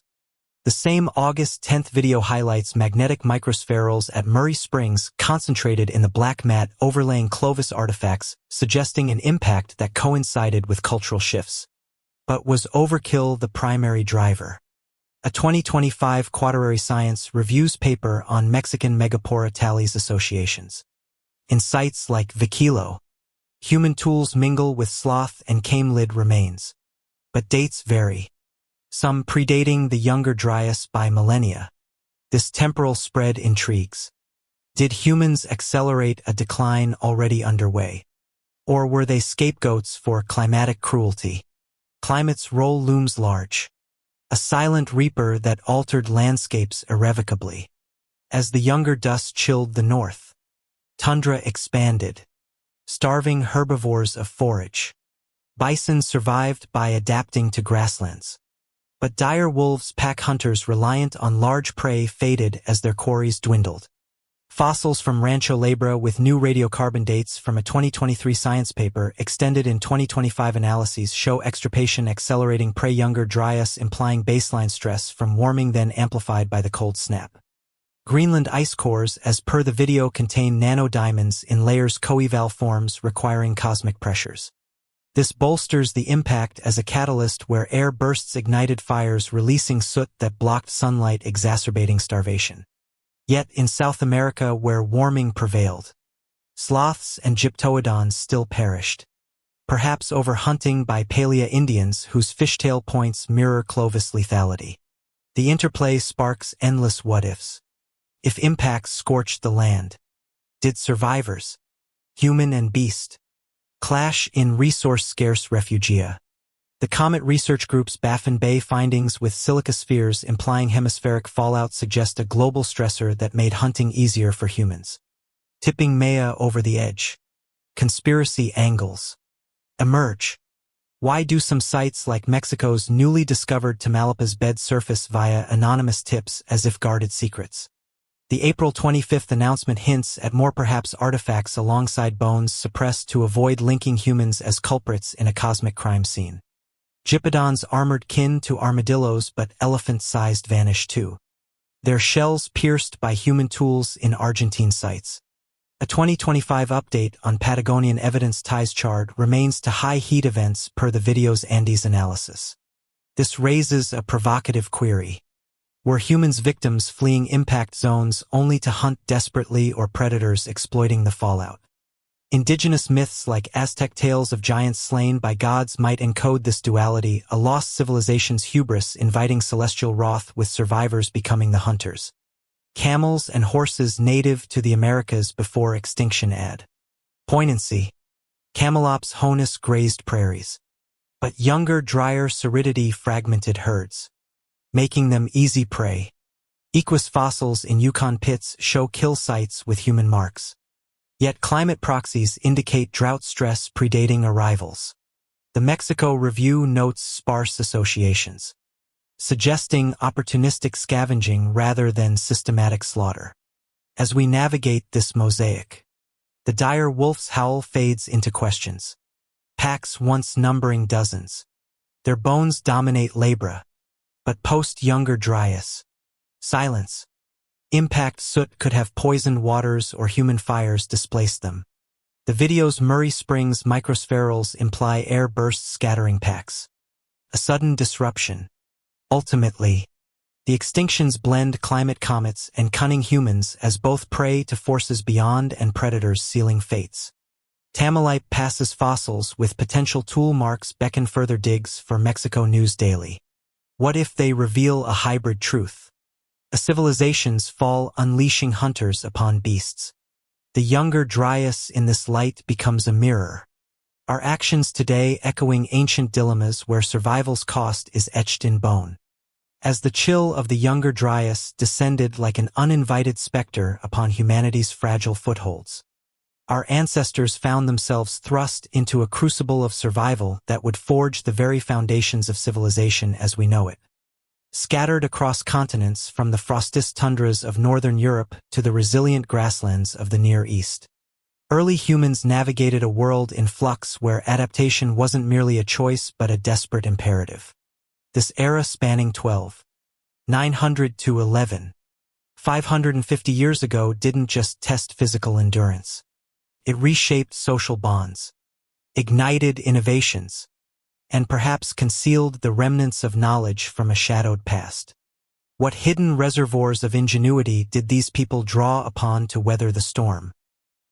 The same August 10th video highlights magnetic microspherules at Murray Springs concentrated in the black mat overlaying Clovis artifacts, suggesting an impact that coincided with cultural shifts. But was overkill the primary driver? A 2025 Quaternary Science reviews paper on Mexican megapora tallies associations. In sites like Viquilo, human tools mingle with sloth and camelid remains. But dates vary, some predating the younger Dryas by millennia. This temporal spread intrigues. Did humans accelerate a decline already underway? Or were they scapegoats for climatic cruelty? Climate's role looms large, a silent reaper that altered landscapes irrevocably. As the younger dust chilled the north, tundra expanded, starving herbivores of forage. Bison survived by adapting to grasslands. But dire wolves, pack hunters reliant on large prey, faded as their quarries dwindled. Fossils from Rancho Labra with new radiocarbon dates from a 2023 science paper extended in 2025 analyses show extirpation accelerating prey younger Dryas, implying baseline stress from warming then amplified by the cold snap. Greenland ice cores, as per the video, contain nanodiamonds in layers coeval forms requiring cosmic pressures. This bolsters the impact as a catalyst where air bursts ignited fires, releasing soot that blocked sunlight, exacerbating starvation. Yet in South America, where warming prevailed, sloths and gyptoidons still perished. Perhaps overhunting by Palea Indians whose fishtail points mirror Clovis lethality. The interplay sparks endless what-ifs. If impacts scorched the land, did survivors, human and beast, clash in resource-scarce refugia? The Comet Research Group's Baffin Bay findings with silica spheres implying hemispheric fallout suggest a global stressor that made hunting easier for humans. Tipping Maya over the edge. Conspiracy angles emerge. Why do some sites like Mexico's newly discovered Tamaulipas bed surface via anonymous tips as if guarded secrets? The April 25th announcement hints at more, perhaps artifacts alongside bones suppressed to avoid linking humans as culprits in a cosmic crime scene. Gypodons armored kin to armadillos, but elephant-sized vanish too. Their shells pierced by human tools in Argentine sites. A 2025 update on Patagonian evidence ties charred remains to high heat events per the video's Andes analysis. This raises a provocative query. Were humans victims fleeing impact zones only to hunt desperately, or predators exploiting the fallout? Indigenous myths like Aztec tales of giants slain by gods might encode this duality, a lost civilization's hubris inviting celestial wrath with survivors becoming the hunters. Camels and horses native to the Americas before extinction add poignancy. Camelops honus grazed prairies. but younger, drier Ceritidæ fragmented herds, making them easy prey. Equus fossils in Yukon pits show kill sites with human marks. Yet climate proxies indicate drought stress predating arrivals. The Mexico Review notes sparse associations, suggesting opportunistic scavenging rather than systematic slaughter. As we navigate this mosaic, the dire wolf's howl fades into questions. Packs once numbering dozens. Their bones dominate labra, but post-younger Dryas. Silence. Impact soot could have poisoned waters or human fires displaced them. The video's Murray Springs microspherals imply air bursts scattering packs. A sudden disruption. Ultimately, the extinctions blend climate comets and cunning humans as both prey to forces beyond and predators sealing fates. Tamaulipe passes fossils with potential tool marks beckon further digs for Mexico News Daily. What if they reveal a hybrid truth? A civilization's fall unleashing hunters upon beasts. The younger Dryas in this light becomes a mirror. Our actions today echoing ancient dilemmas where survival's cost is etched in bone. As the chill of the younger Dryas descended like an uninvited specter upon humanity's fragile footholds, our ancestors found themselves thrust into a crucible of survival that would forge the very foundations of civilization as we know it. Scattered across continents from the frostous tundras of northern Europe to the resilient grasslands of the Near East, early humans navigated a world in flux where adaptation wasn't merely a choice but a desperate imperative. This era spanning 900 to 550 years ago didn't just test physical endurance. It reshaped social bonds, ignited innovations, and perhaps concealed the remnants of knowledge from a shadowed past. What hidden reservoirs of ingenuity did these people draw upon to weather the storm?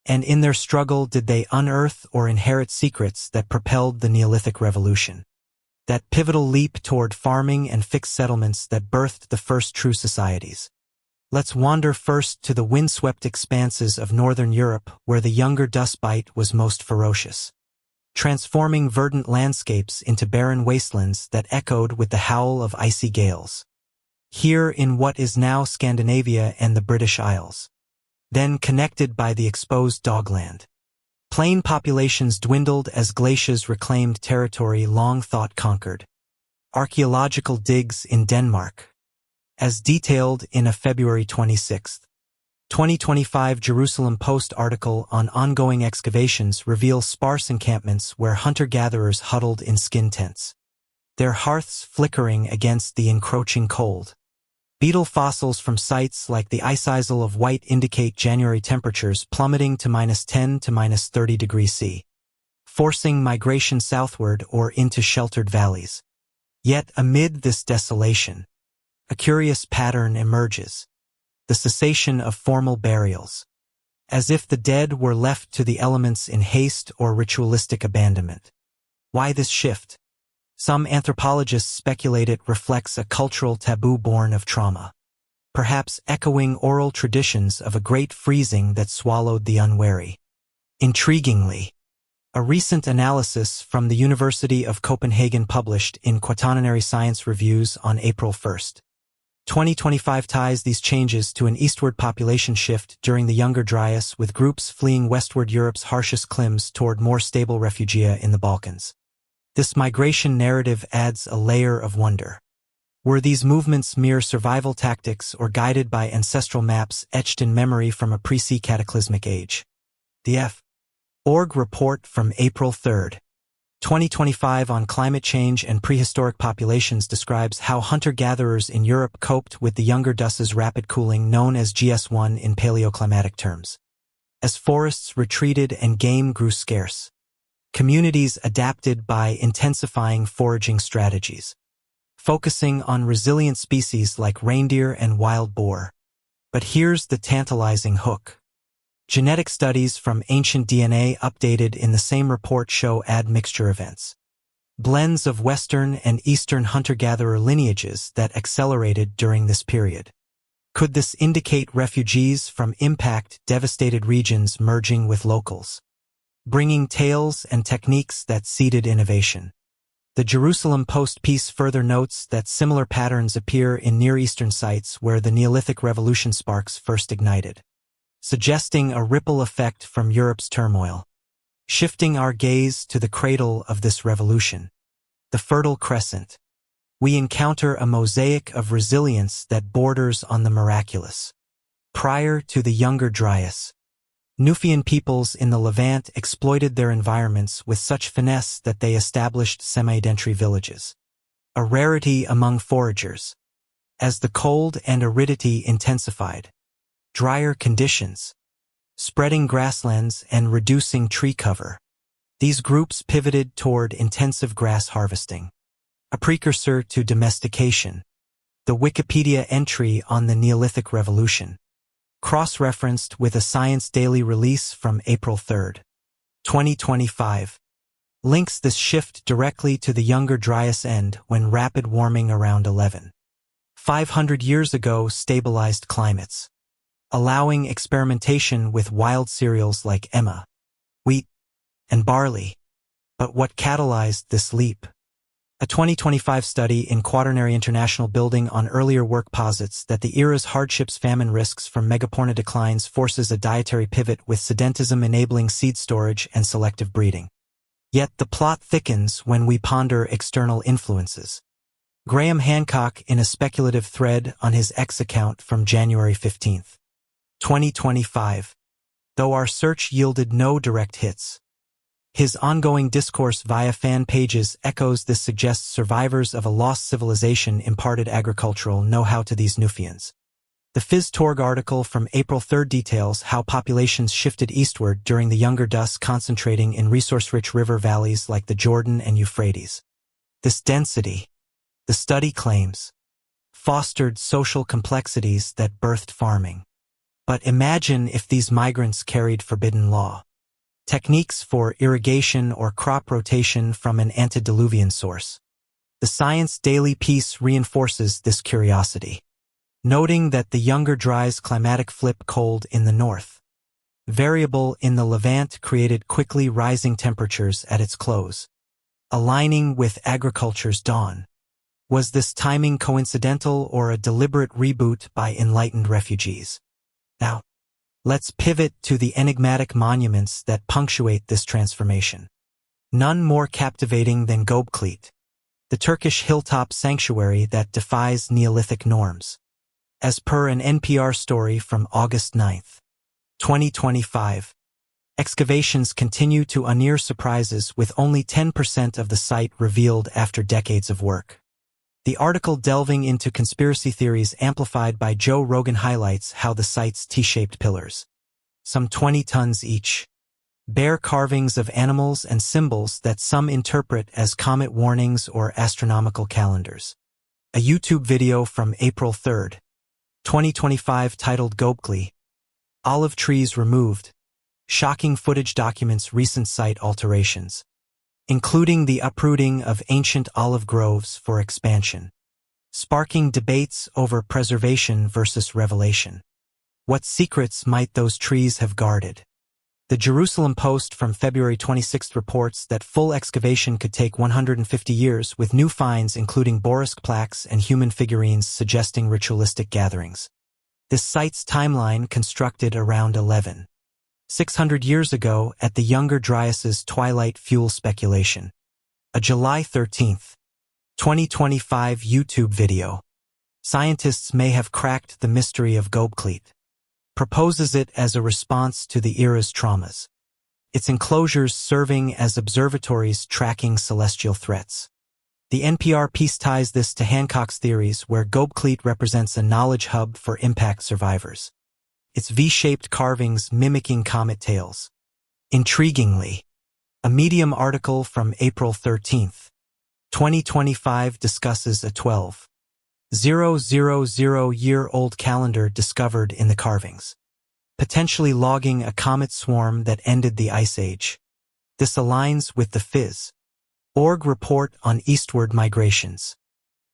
And in their struggle did they unearth or inherit secrets that propelled the Neolithic Revolution? That pivotal leap toward farming and fixed settlements that birthed the first true societies. Let's wander first to the windswept expanses of northern Europe where the younger dustbite was most ferocious, transforming verdant landscapes into barren wastelands that echoed with the howl of icy gales. Here in what is now Scandinavia and the British Isles, then connected by the exposed dogland. Plain populations dwindled as glaciers reclaimed territory long thought conquered. Archaeological digs in Denmark, as detailed in a February 26, 2025 Jerusalem Post article on ongoing excavations reveal sparse encampments where hunter-gatherers huddled in skin tents, their hearths flickering against the encroaching cold. Beetle fossils from sites like the ice isle of White indicate January temperatures plummeting to -10 to -30 degrees C, forcing migration southward or into sheltered valleys. Yet amid this desolation, a curious pattern emerges: the cessation of formal burials, as if the dead were left to the elements in haste or ritualistic abandonment. Why this shift? Some anthropologists speculate it reflects a cultural taboo born of trauma, perhaps echoing oral traditions of a great freezing that swallowed the unwary. Intriguingly, a recent analysis from the University of Copenhagen published in Quaternary Science Reviews on April 1, 2025 ties these changes to an eastward population shift during the Younger Dryas, with groups fleeing westward Europe's harshest climes toward more stable refugia in the Balkans. This migration narrative adds a layer of wonder. Were these movements mere survival tactics or guided by ancestral maps etched in memory from a pre-sea cataclysmic age? The F.org report from April 3, 2025 on climate change and prehistoric populations describes how hunter-gatherers in Europe coped with the Younger Dus's rapid cooling, known as GS1 in paleoclimatic terms. As forests retreated and game grew scarce, communities adapted by intensifying foraging strategies, focusing on resilient species like reindeer and wild boar. But here's the tantalizing hook. Genetic studies from ancient DNA updated in the same report show admixture events, blends of Western and Eastern hunter-gatherer lineages that accelerated during this period. Could this indicate refugees from impact-devastated regions merging with locals, bringing tales and techniques that seeded innovation? The Jerusalem Post piece further notes that similar patterns appear in Near Eastern sites where the Neolithic Revolution sparks first ignited, suggesting a ripple effect from Europe's turmoil. Shifting our gaze to the cradle of this revolution, the Fertile Crescent, we encounter a mosaic of resilience that borders on the miraculous. Prior to the Younger Dryas, Nufian peoples in the Levant exploited their environments with such finesse that they established semi-sedentary villages, a rarity among foragers. As the cold and aridity intensified, drier conditions, spreading grasslands and reducing tree cover, these groups pivoted toward intensive grass harvesting, a precursor to domestication. The Wikipedia entry on the Neolithic Revolution, cross-referenced with a Science Daily release from April 3, 2025, links this shift directly to the Younger Dryas end when rapid warming around 11,500 years ago stabilized climates, allowing experimentation with wild cereals like emma, wheat, and barley. But what catalyzed this leap? A 2025 study in Quaternary International building on earlier work posits that the era's hardships, famine risks from megafauna declines forces a dietary pivot with sedentism enabling seed storage and selective breeding. Yet the plot thickens when we ponder external influences. Graham Hancock in a speculative thread on his X account from January 15, 2025. Though our search yielded no direct hits, his ongoing discourse via fan pages echoes this, suggests survivors of a lost civilization imparted agricultural know-how to these Nufians. The Phys.org article from April 3 details how populations shifted eastward during the Younger Dryas, concentrating in resource-rich river valleys like the Jordan and Euphrates. This density, the study claims, fostered social complexities that birthed farming. But imagine if these migrants carried forbidden law, techniques for irrigation or crop rotation from an antediluvian source. The Science Daily piece reinforces this curiosity, noting that the Younger Dryas climatic flip, cold in the north, variable in the Levant, created quickly rising temperatures at its close, aligning with agriculture's dawn. Was this timing coincidental or a deliberate reboot by enlightened refugees? Now, let's pivot to the enigmatic monuments that punctuate this transformation. None more captivating than Göbekli, the Turkish hilltop sanctuary that defies Neolithic norms. As per an NPR story from August 9, 2025, excavations continue to unearth surprises with only 10% of the site revealed after decades of work. The article, delving into conspiracy theories amplified by Joe Rogan, highlights how the site's T-shaped pillars, some 20 tons each, bear carvings of animals and symbols that some interpret as comet warnings or astronomical calendars. A YouTube video from April 3, 2025 titled Göbekli, Olive Trees Removed, shocking footage documents recent site alterations, including the uprooting of ancient olive groves for expansion, sparking debates over preservation versus revelation. What secrets might those trees have guarded? The Jerusalem Post from February 26 reports that full excavation could take 150 years, with new finds including Borisc plaques and human figurines suggesting ritualistic gatherings. This site's timeline, constructed around 11,600 years ago at the Younger Dryas's twilight, fuel speculation. A July 13, 2025 YouTube video, Scientists May Have Cracked the Mystery of Göbekli, proposes it as a response to the era's traumas, its enclosures serving as observatories tracking celestial threats. The NPR piece ties this to Hancock's theories, where Göbekli represents a knowledge hub for impact survivors, its V-shaped carvings mimicking comet tails. Intriguingly, a Medium article from April 13, 2025 discusses a 12,000-year-old calendar discovered in the carvings, potentially logging a comet swarm that ended the Ice Age. This aligns with the Phys.org report on eastward migrations,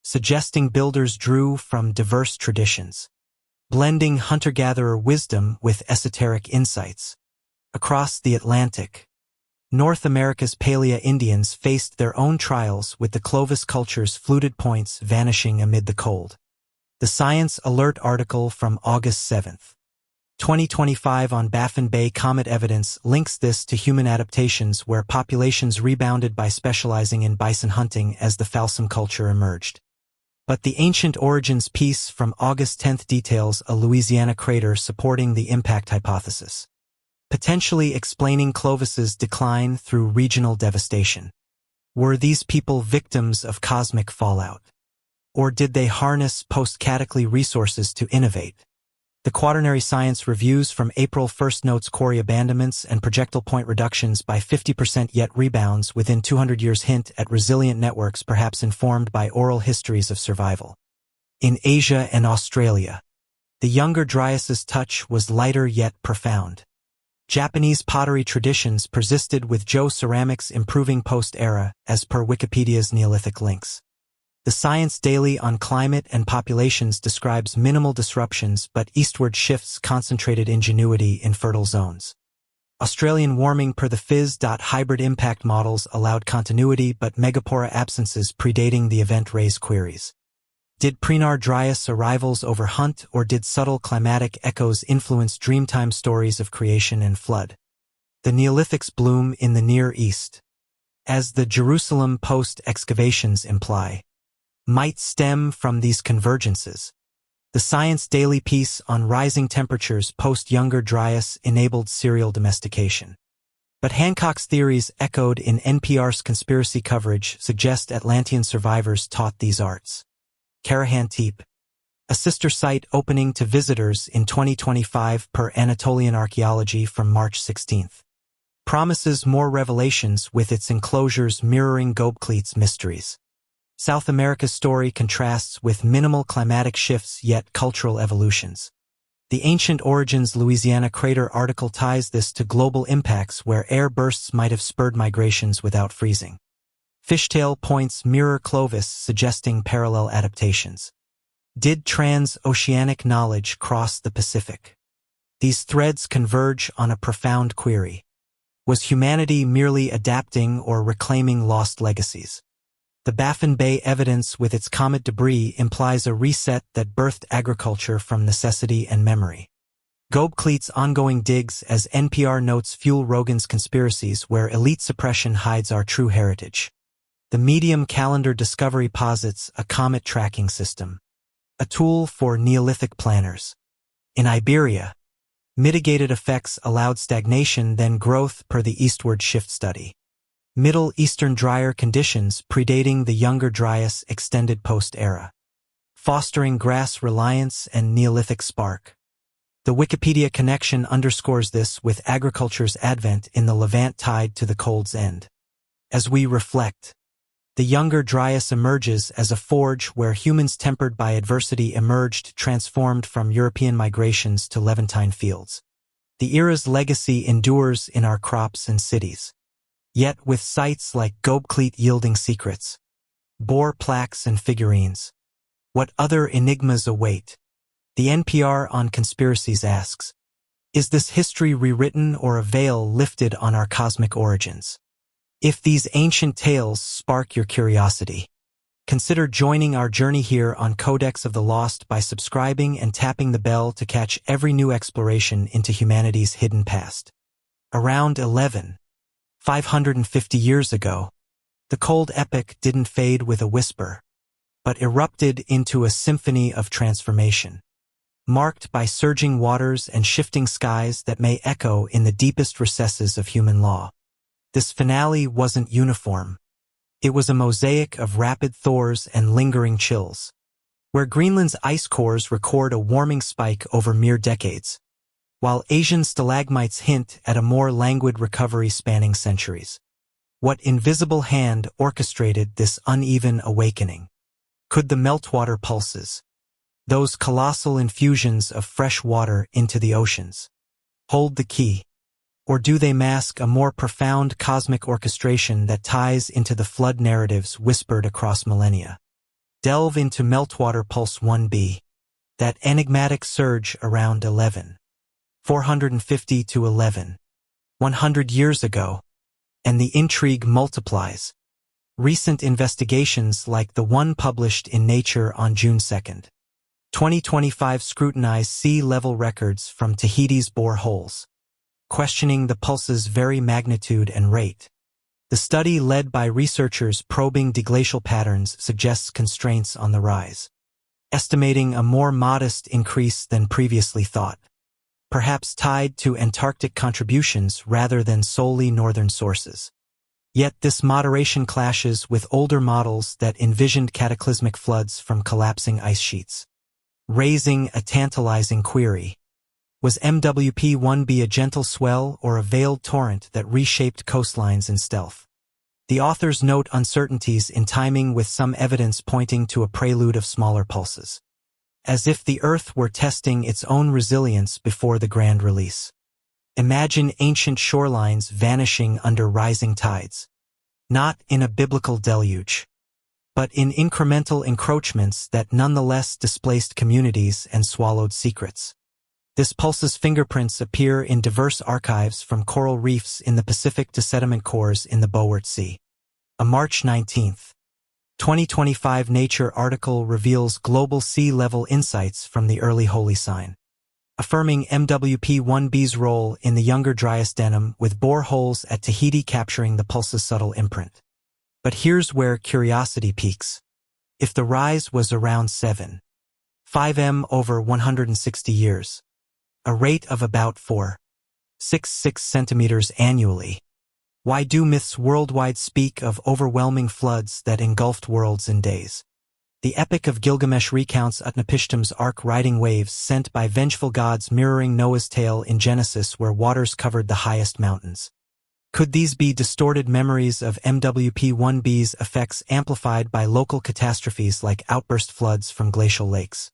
suggesting builders drew from diverse traditions, blending hunter-gatherer wisdom with esoteric insights. Across the Atlantic, North America's Paleo-Indians faced their own trials with the Clovis culture's fluted points vanishing amid the cold. The Science Alert article from August 7, 2025 on Baffin Bay comet evidence links this to human adaptations where populations rebounded by specializing in bison hunting as the Falsum culture emerged. But the Ancient Origins piece from August 10 details a Louisiana crater supporting the impact hypothesis, potentially explaining Clovis's decline through regional devastation. Were these people victims of cosmic fallout? Or did they harness post-cataclysmic resources to innovate? The Quaternary Science Reviews from April 1 notes quarry abandonments and projectile point reductions by 50% yet rebounds within 200 years hint at resilient networks perhaps informed by oral histories of survival. In Asia and Australia, the younger Dryas's touch was lighter yet profound. Japanese pottery traditions persisted with Zhou ceramics improving post-era, as per Wikipedia's Neolithic links. The Science Daily on Climate and Populations describes minimal disruptions but eastward shifts concentrated ingenuity in fertile zones. Australian warming per the Phys.hybrid impact models allowed continuity but megapora absences predating the event raise queries. Did Prenar Dryas arrivals overhunt or did subtle climatic echoes influence dreamtime stories of creation and flood? The Neolithic's bloom in the Near East, as the Jerusalem post-excavations imply, might stem from these convergences. The Science Daily piece on rising temperatures post-Younger Dryas enabled serial domestication. But Hancock's theories echoed in NPR's conspiracy coverage suggest Atlantean survivors taught these arts. Karahan-Tepe, a sister site opening to visitors in 2025 per Anatolian Archaeology from March 16, promises more revelations with its enclosures mirroring Göbekli's mysteries. South America's story contrasts with minimal climatic shifts yet cultural evolutions. The Ancient Origins Louisiana crater article ties this to global impacts where air bursts might have spurred migrations without freezing. Fishtail points mirror Clovis, suggesting parallel adaptations. Did transoceanic knowledge cross the Pacific? These threads converge on a profound query. Was humanity merely adapting or reclaiming lost legacies? The Baffin Bay evidence with its comet debris implies a reset that birthed agriculture from necessity and memory. Göbekli's ongoing digs, as NPR notes, fuel Rogan's conspiracies where elite suppression hides our true heritage. The Medium Calendar Discovery posits a comet tracking system, a tool for Neolithic planners. In Iberia, mitigated effects allowed stagnation then growth per the eastward shift study. Middle Eastern drier conditions predating the Younger Dryas extended post-era, fostering grass reliance and Neolithic spark. The Wikipedia connection underscores this with agriculture's advent in the Levant tied to the cold's end. As we reflect, the Younger Dryas emerges as a forge where humans tempered by adversity emerged, transformed from European migrations to Levantine fields. The era's legacy endures in our crops and cities. Yet with sites like Göbekli yielding secrets, Bohr plaques and figurines, what other enigmas await? The NPR on Conspiracies asks, is this history rewritten or a veil lifted on our cosmic origins? If these ancient tales spark your curiosity, consider joining our journey here on Codex of the Lost by subscribing and tapping the bell to catch every new exploration into humanity's hidden past. Around 550 years ago, the cold epoch didn't fade with a whisper, but erupted into a symphony of transformation, marked by surging waters and shifting skies that may echo in the deepest recesses of human law. This finale wasn't uniform. It was a mosaic of rapid thaws and lingering chills, where Greenland's ice cores record a warming spike over mere decades, while Asian stalagmites hint at a more languid recovery spanning centuries. What invisible hand orchestrated this uneven awakening? Could the meltwater pulses, those colossal infusions of fresh water into the oceans, hold the key? Or do they mask a more profound cosmic orchestration that ties into the flood narratives whispered across millennia? Delve into Meltwater Pulse 1b, that enigmatic surge around 450 to 100 years ago. And the intrigue multiplies. Recent investigations like the one published in Nature on June 2, 2025 scrutinized sea level records from Tahiti's boreholes, questioning the pulse's very magnitude and rate. The study, led by researchers probing deglacial patterns, suggests constraints on the rise, estimating a more modest increase than previously thought, perhaps tied to Antarctic contributions rather than solely northern sources. Yet this moderation clashes with older models that envisioned cataclysmic floods from collapsing ice sheets, raising a tantalizing query. Was MWP-1b a gentle swell or a veiled torrent that reshaped coastlines in stealth? The authors note uncertainties in timing, with some evidence pointing to a prelude of smaller pulses, as if the Earth were testing its own resilience before the grand release. Imagine ancient shorelines vanishing under rising tides, not in a biblical deluge, but in incremental encroachments that nonetheless displaced communities and swallowed secrets. This pulse's fingerprints appear in diverse archives, from coral reefs in the Pacific to sediment cores in the Bohort Sea. A March 19, 2025 Nature article reveals global sea level insights from the early Holy Sign, affirming MWP-1b's role in the younger Dryas denim, with boreholes at Tahiti capturing the pulse's subtle imprint. But here's where curiosity peaks. If the rise was around 7.5 m over 160 years, a rate of about 4.66 centimeters annually, why do myths worldwide speak of overwhelming floods that engulfed worlds in days? The Epic of Gilgamesh recounts Utnapishtim's ark-riding waves sent by vengeful gods, mirroring Noah's tale in Genesis, where waters covered the highest mountains. Could these be distorted memories of MWP-1b's effects, amplified by local catastrophes like outburst floods from glacial lakes?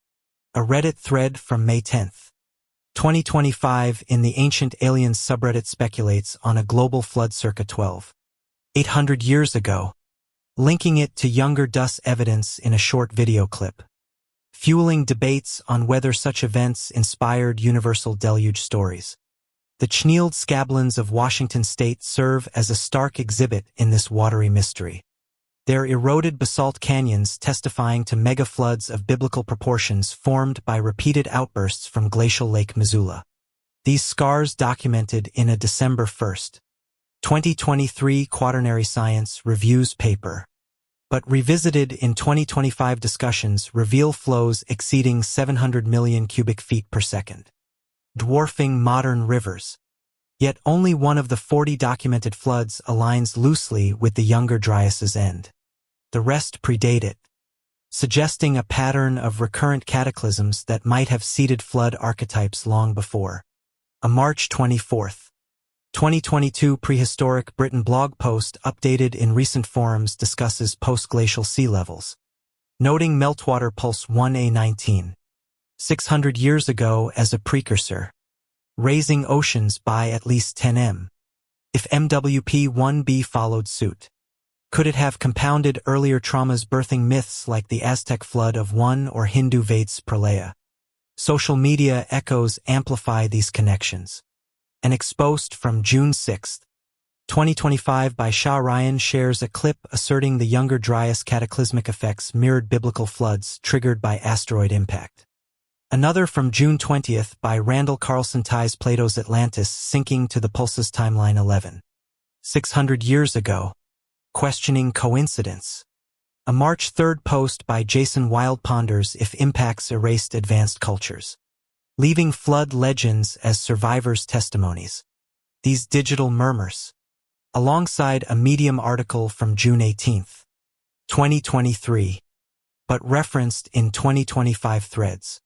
A Reddit thread from May 10, 2025 in the Ancient Aliens subreddit speculates on a global flood circa 12,800 years ago, linking it to younger dust evidence in a short video clip, fueling debates on whether such events inspired universal deluge stories. The Cheniled Scablands of Washington state serve as a stark exhibit in this watery mystery, their eroded basalt canyons testifying to mega-floods of biblical proportions formed by repeated outbursts from glacial Lake Missoula. These scars, documented in a December 1, 2023 Quaternary Science Reviews paper, but revisited in 2025 discussions, reveal flows exceeding 700 million cubic feet per second, dwarfing modern rivers. Yet only one of the 40 documented floods aligns loosely with the younger Dryas's end. The rest predate it, suggesting a pattern of recurrent cataclysms that might have seeded flood archetypes long before. A March 24, 2022 Prehistoric Britain blog post updated in recent forums discusses post-glacial sea levels, noting meltwater pulse 1A19, 600 years ago as a precursor, raising oceans by at least 10 m. If MWP-1b followed suit, could it have compounded earlier traumas, birthing myths like the Aztec flood of 1 or Hindu Vates pralaya? Social media echoes amplify these connections. An expost from June 6, 2025 by Shah Ryan shares a clip asserting the younger Dryas cataclysmic effects mirrored biblical floods triggered by asteroid impact. Another from June 20th by Randall Carlson ties Plato's Atlantis sinking to the pulse's timeline 11,600 years ago, questioning coincidence. A March 3rd post by Jason Wild ponders if impacts erased advanced cultures, leaving flood legends as survivors' testimonies. These digital murmurs, alongside a Medium article from June 18, 2023, but referenced in 2025 threads,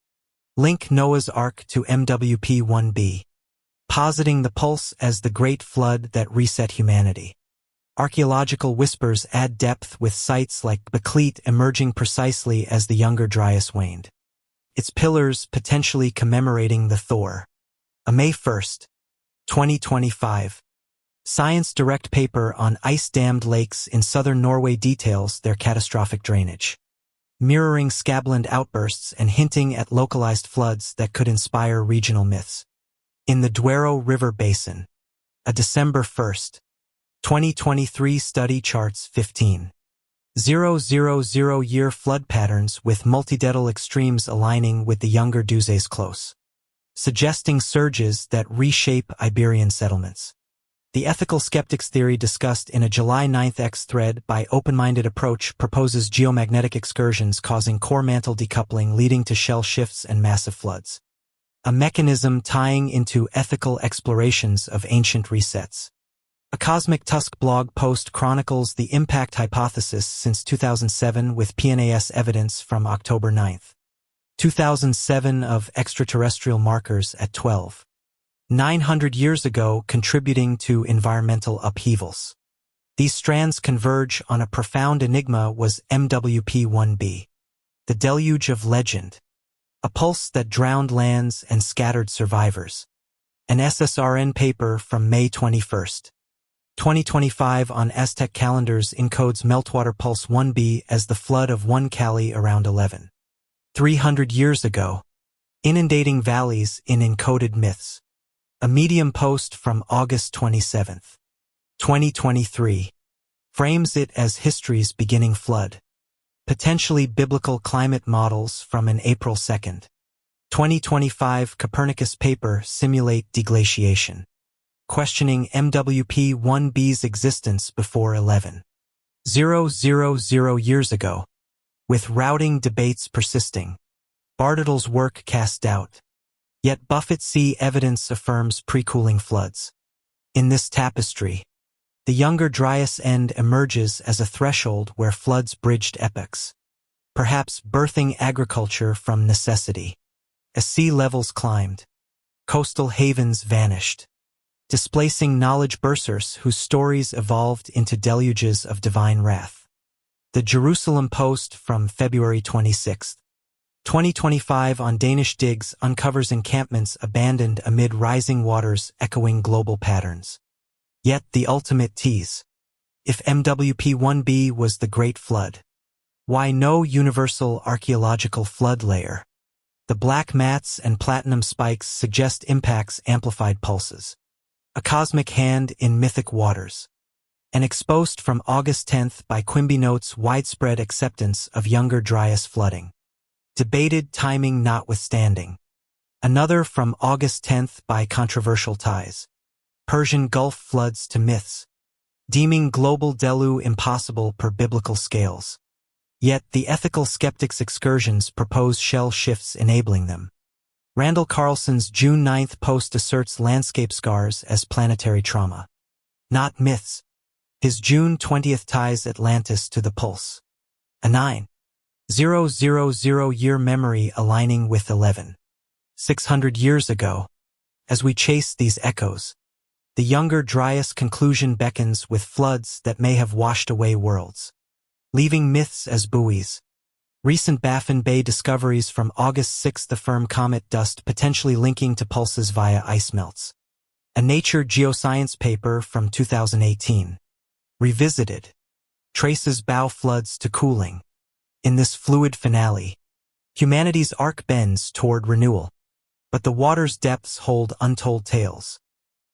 link Noah's Ark to MWP-1b, positing the pulse as the great flood that reset humanity. Archaeological whispers add depth, with sites like Baklit emerging precisely as the younger Dryas waned, its pillars potentially commemorating the Thor. A May 1, 2025, Science Direct paper on ice-dammed lakes in southern Norway details their catastrophic drainage, mirroring Scabland outbursts and hinting at localized floods that could inspire regional myths. In the Duero River Basin, a December 1, 2023 study charts 15,000 year flood patterns with multidecadal extremes aligning with the Younger Dryas close, suggesting surges that reshape Iberian settlements. The ethical skeptics theory discussed in a July 9th X thread by Open-Minded Approach proposes geomagnetic excursions causing core mantle decoupling leading to shell shifts and massive floods. A mechanism tying into ethical explorations of ancient resets. A Cosmic Tusk blog post chronicles the impact hypothesis since 2007 with PNAS evidence from October 9th. 2007 of extraterrestrial markers at 12,900 years ago contributing to environmental upheavals. These strands converge on a profound enigma was MWP-1b. The deluge of legend. A pulse that drowned lands and scattered survivors. An SSRN paper from May 21, 2025 on Aztec calendars encodes meltwater pulse 1b as the flood of 1 Cali around 11,300 years ago, inundating valleys in encoded myths. A Medium post from August 27, 2023, frames it as history's beginning flood. Potentially biblical climate models from an April 2, 2025 Copernicus paper simulate deglaciation, questioning MWP-1b's existence before 11,000 years ago, with routing debates persisting. Bartlett's work cast doubt. Yet Buffett C. evidence affirms pre-cooling floods. In this tapestry, the Younger Dryas end emerges as a threshold where floods bridged epochs, perhaps birthing agriculture from necessity. As sea levels climbed, coastal havens vanished, displacing knowledge bursars whose stories evolved into deluges of divine wrath. The Jerusalem Post from February 26, 2025 on Danish digs uncovers encampments abandoned amid rising waters echoing global patterns. Yet the ultimate tease. If MWP-1b was the Great Flood, why no universal archaeological flood layer? The black mats and platinum spikes suggest impacts amplified pulses. A cosmic hand in mythic waters. An expost from August 10th by Quimby notes widespread acceptance of Younger Dryas flooding. Debated timing notwithstanding. Another from August 10th by Controversial Ties. Persian Gulf floods to myths. Deeming global deluge impossible per biblical scales. Yet the ethical skeptics' excursions propose shell shifts enabling them. Randall Carlson's June 9th post asserts landscape scars as planetary trauma. Not myths. His June 20th ties Atlantis to the pulse. A 9,000 year memory aligning with 11,600 years ago. As we chase these echoes, the Younger Dryas conclusion beckons with floods that may have washed away worlds, leaving myths as buoys. Recent Baffin Bay discoveries from August 6 affirm comet dust potentially linking to pulses via ice melts. A Nature Geoscience paper from 2018. Revisited. Traces bow floods to cooling. In this fluid finale, humanity's arc bends toward renewal, but the water's depths hold untold tales.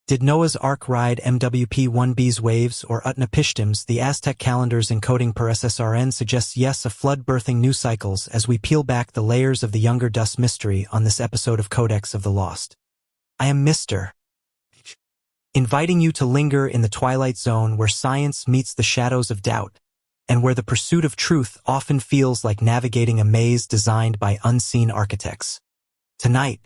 Did Noah's Ark ride MWP-1b's waves or Utnapishtim's? The Aztec calendars encoding per SSRN suggests yes, a flood birthing new cycles as we peel back the layers of the Younger Dust mystery on this episode of Codex of the Lost. I am Mr. Inviting you to linger in the twilight zone where science meets the shadows of doubt, and where the pursuit of truth often feels like navigating a maze designed by unseen architects. Tonight,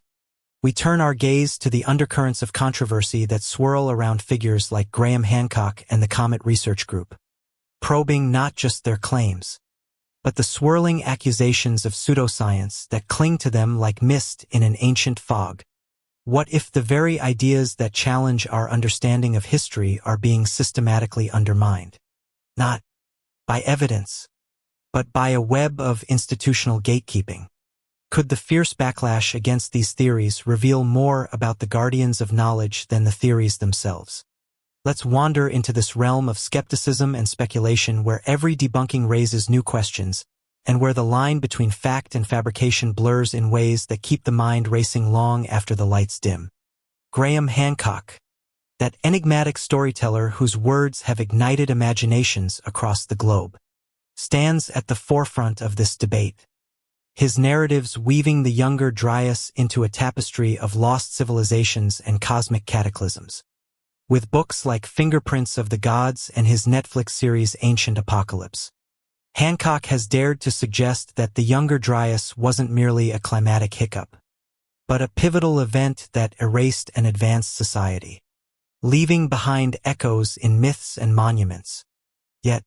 we turn our gaze to the undercurrents of controversy that swirl around figures like Graham Hancock and the Comet Research Group, probing not just their claims, but the swirling accusations of pseudoscience that cling to them like mist in an ancient fog. What if the very ideas that challenge our understanding of history are being systematically undermined? Not by evidence, but by a web of institutional gatekeeping. Could the fierce backlash against these theories reveal more about the guardians of knowledge than the theories themselves? Let's wander into this realm of skepticism and speculation where every debunking raises new questions, and where the line between fact and fabrication blurs in ways that keep the mind racing long after the lights dim. Graham Hancock. that enigmatic storyteller whose words have ignited imaginations across the globe, stands at the forefront of this debate. His narratives weaving the younger Dryas into a tapestry of lost civilizations and cosmic cataclysms. With books like Fingerprints of the Gods and his Netflix series Ancient Apocalypse, Hancock has dared to suggest that the younger Dryas wasn't merely a climatic hiccup, but a pivotal event that erased an advanced society, leaving behind echoes in myths and monuments. Yet,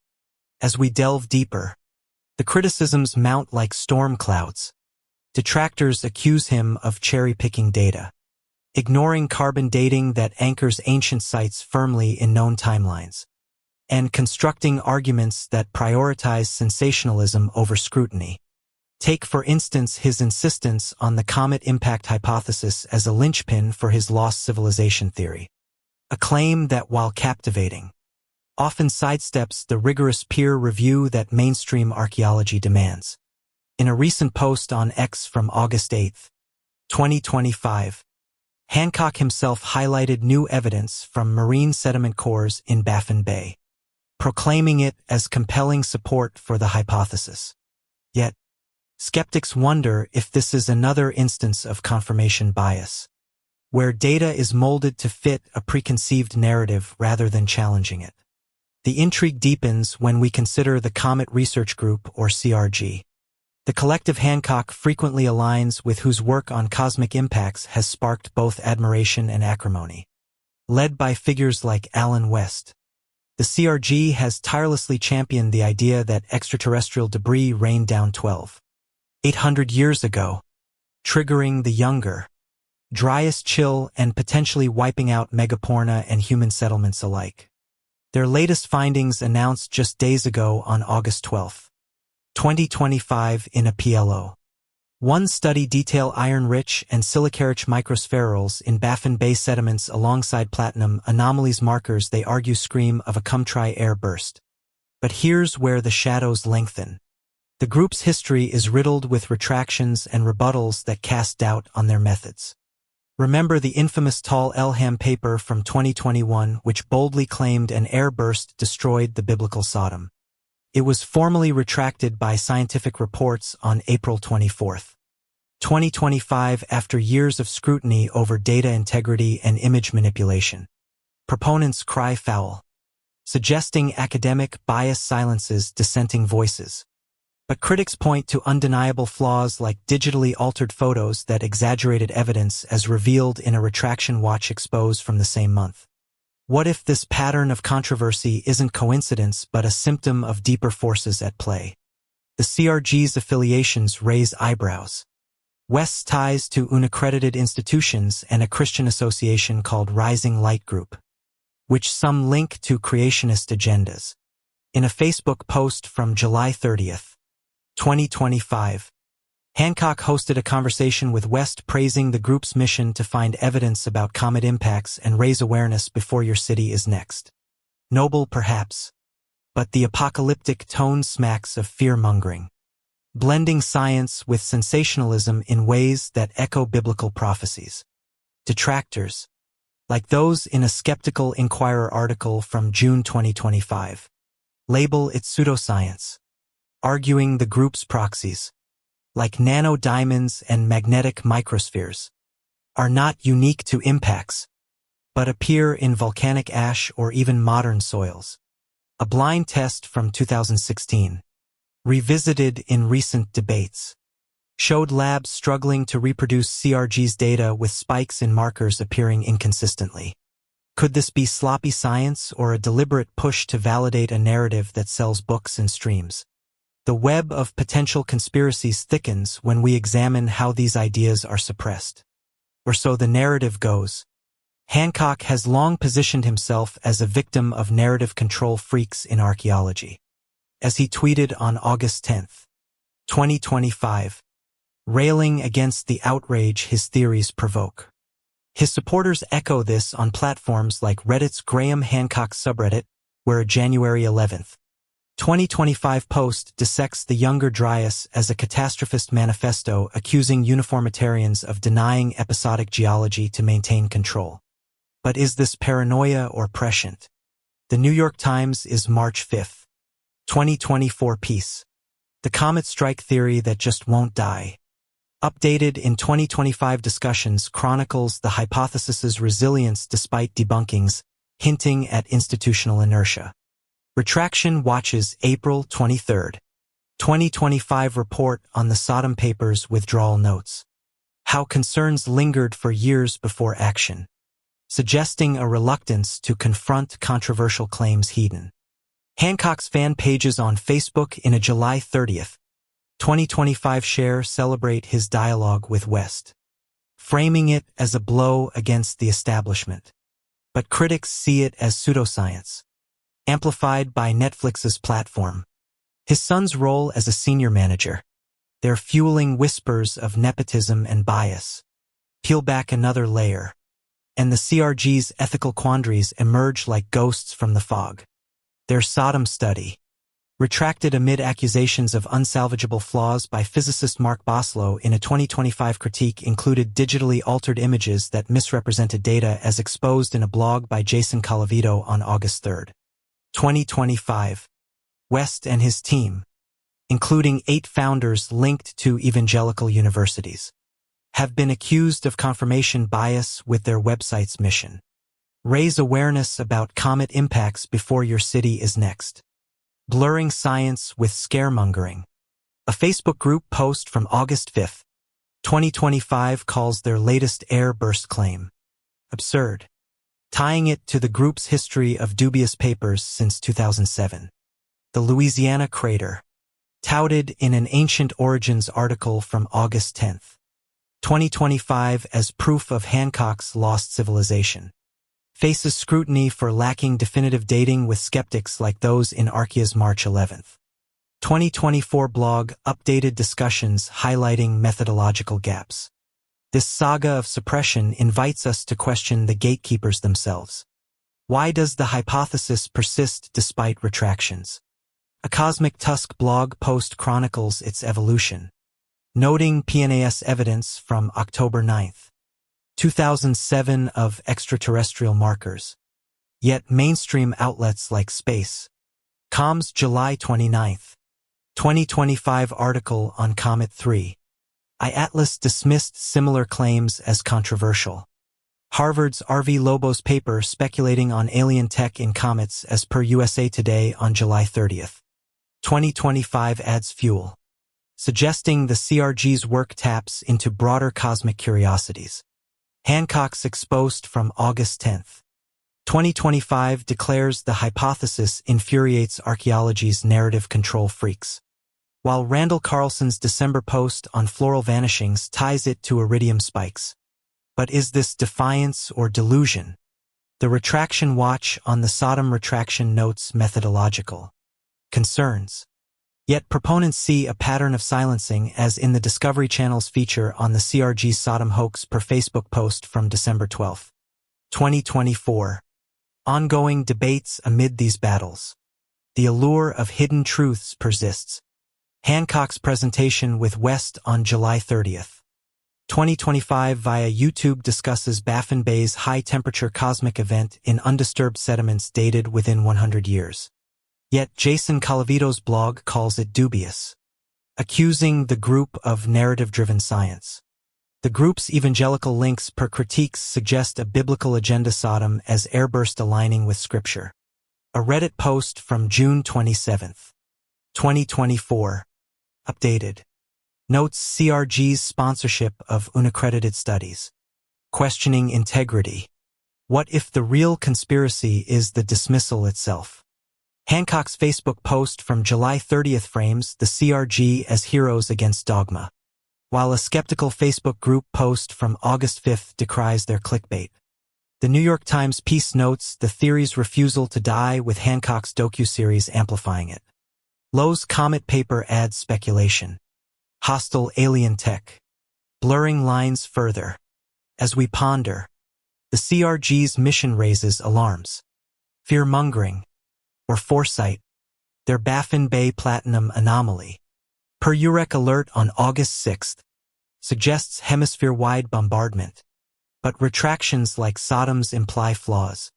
as we delve deeper, the criticisms mount like storm clouds. Detractors accuse him of cherry-picking data, ignoring carbon dating that anchors ancient sites firmly in known timelines, and constructing arguments that prioritize sensationalism over scrutiny. Take, for instance, his insistence on the comet impact hypothesis as a linchpin for his lost civilization theory, a claim that, while captivating, often sidesteps the rigorous peer review that mainstream archaeology demands. In a recent post on X from August 8, 2025, Hancock himself highlighted new evidence from marine sediment cores in Baffin Bay, proclaiming it as compelling support for the hypothesis. Yet, skeptics wonder if this is another instance of confirmation bias, where data is molded to fit a preconceived narrative rather than challenging it. The intrigue deepens when we consider the Comet Research Group, or CRG. The collective Hancock frequently aligns with, whose work on cosmic impacts has sparked both admiration and acrimony. Led by figures like Alan West, the CRG has tirelessly championed the idea that extraterrestrial debris rained down 12,800 years ago, triggering the younger Dryas chill and potentially wiping out megaporna and human settlements alike. Their latest findings, announced just days ago on August 12, 2025 in a PLO. One study detail iron-rich and silica-rich microspherules in Baffin Bay sediments alongside platinum anomalies, markers they argue scream of a come-try air burst. But here's where the shadows lengthen. The group's history is riddled with retractions and rebuttals that cast doubt on their methods. Remember the infamous Tal Elham paper from 2021, which boldly claimed an air burst destroyed the biblical Sodom. It was formally retracted by Scientific Reports on April 24, 2025, after years of scrutiny over data integrity and image manipulation. Proponents cry foul, suggesting academic bias silences dissenting voices. But critics point to undeniable flaws like digitally altered photos that exaggerated evidence as revealed in a retraction watch expose from the same month. What if this pattern of controversy isn't coincidence but a symptom of deeper forces at play? The CRG's affiliations raise eyebrows. West's ties to unaccredited institutions and a Christian association called Rising Light Group, which some link to creationist agendas. In a Facebook post from July 30th, 2025, Hancock hosted a conversation with West praising the group's mission to find evidence about comet impacts and raise awareness before your city is next. Noble perhaps, but the apocalyptic tone smacks of fear-mongering, blending science with sensationalism in ways that echo biblical prophecies. Detractors, like those in a Skeptical Inquirer article from June 2025, label it pseudoscience, arguing the group's proxies, like nanodiamonds and magnetic microspheres, are not unique to impacts, but appear in volcanic ash or even modern soils. A blind test from 2016, revisited in recent debates, showed labs struggling to reproduce CRG's data with spikes in markers appearing inconsistently. Could this be sloppy science or a deliberate push to validate a narrative that sells books and streams? The web of potential conspiracies thickens when we examine how these ideas are suppressed. Or so the narrative goes. Hancock has long positioned himself as a victim of narrative control freaks in archaeology. As he tweeted on August 10, 2025, railing against the outrage his theories provoke. His supporters echo this on platforms like Reddit's Graham Hancock subreddit, where a January 11, 2025 post dissects the younger Dryas as a catastrophist manifesto accusing uniformitarians of denying episodic geology to maintain control. But is this paranoia or prescient? The New York Times is March 5, 2024 piece. The comet strike theory that just won't die. Updated in 2025 discussions chronicles the hypothesis's resilience despite debunkings, hinting at institutional inertia. Retraction watches April 23, 2025 report on the Sodom Papers withdrawal notes. How concerns lingered for years before action, suggesting a reluctance to confront controversial claims hidden. Hancock's fan pages on Facebook in a July 30, 2025 share celebrate his dialogue with West, framing it as a blow against the establishment. But critics see it as pseudoscience, amplified by Netflix's platform. His son's role as a senior manager. They're fueling whispers of nepotism and bias. Peel back another layer, and the CRG's ethical quandaries emerge like ghosts from the fog. Their Sodom study, retracted amid accusations of unsalvageable flaws by physicist Mark Boslow in a 2025 critique, included digitally altered images that misrepresented data, as exposed in a blog by Jason Colavito on August 3, 2025. West and his team, including 8 founders linked to evangelical universities, have been accused of confirmation bias with their website's mission. Raise awareness about comet impacts before your city is next. Blurring science with scaremongering. A Facebook group post from August 5, 2025 calls their latest air burst claim absurd, tying it to the group's history of dubious papers since 2007. The Louisiana crater, touted in an Ancient Origins article from August 10, 2025 as proof of Hancock's lost civilization, faces scrutiny for lacking definitive dating, with skeptics like those in Archaea's March 11, 2024 blog updated discussions highlighting methodological gaps. This saga of suppression invites us to question the gatekeepers themselves. Why does the hypothesis persist despite retractions? A Cosmic Tusk blog post chronicles its evolution, noting PNAS evidence from October 9, 2007 of extraterrestrial markers. Yet mainstream outlets like Space.com's July 29, 2025 article on Comet 3, Atlas dismissed similar claims as controversial. Harvard's R.V. Lobo's paper speculating on alien tech in comets, as per USA Today on July 30, 2025 adds fuel, suggesting the CRG's work taps into broader cosmic curiosities. Hancock's expost from August 10, 2025 declares the hypothesis infuriates archaeology's narrative control freaks, while Randall Carlson's December post on floral vanishings ties it to iridium spikes. But is this defiance or delusion? The retraction watch on the Sodom retraction notes methodological concerns. Yet proponents see a pattern of silencing, as in the Discovery Channel's feature on the CRG's Sodom hoax per Facebook post from December 12, 2024. Ongoing debates amid these battles. The allure of hidden truths persists. Hancock's presentation with West on July 30, 2025 via YouTube discusses Baffin Bay's high-temperature cosmic event in undisturbed sediments dated within 100 years. Yet Jason Colavito's blog calls it dubious, accusing the group of narrative-driven science. The group's evangelical links per critiques suggest a biblical agenda, Sodom as airburst aligning with Scripture. A Reddit post from June 27, 2024, updated, notes CRG's sponsorship of unaccredited studies, questioning integrity. What if the real conspiracy is the dismissal itself? Hancock's Facebook post from July 30 frames the CRG as heroes against dogma, while a skeptical Facebook group post from August 5 decries their clickbait. The New York Times piece notes the theory's refusal to die, with Hancock's docuseries amplifying it. Lowe's Comet paper adds speculation. Hostile alien tech, blurring lines further. As we ponder, the CRG's mission raises alarms. Fear-mongering, or foresight, their Baffin Bay Platinum anomaly, per UREC alert on August 6, suggests hemisphere-wide bombardment. but retractions like Sodom's imply flaws.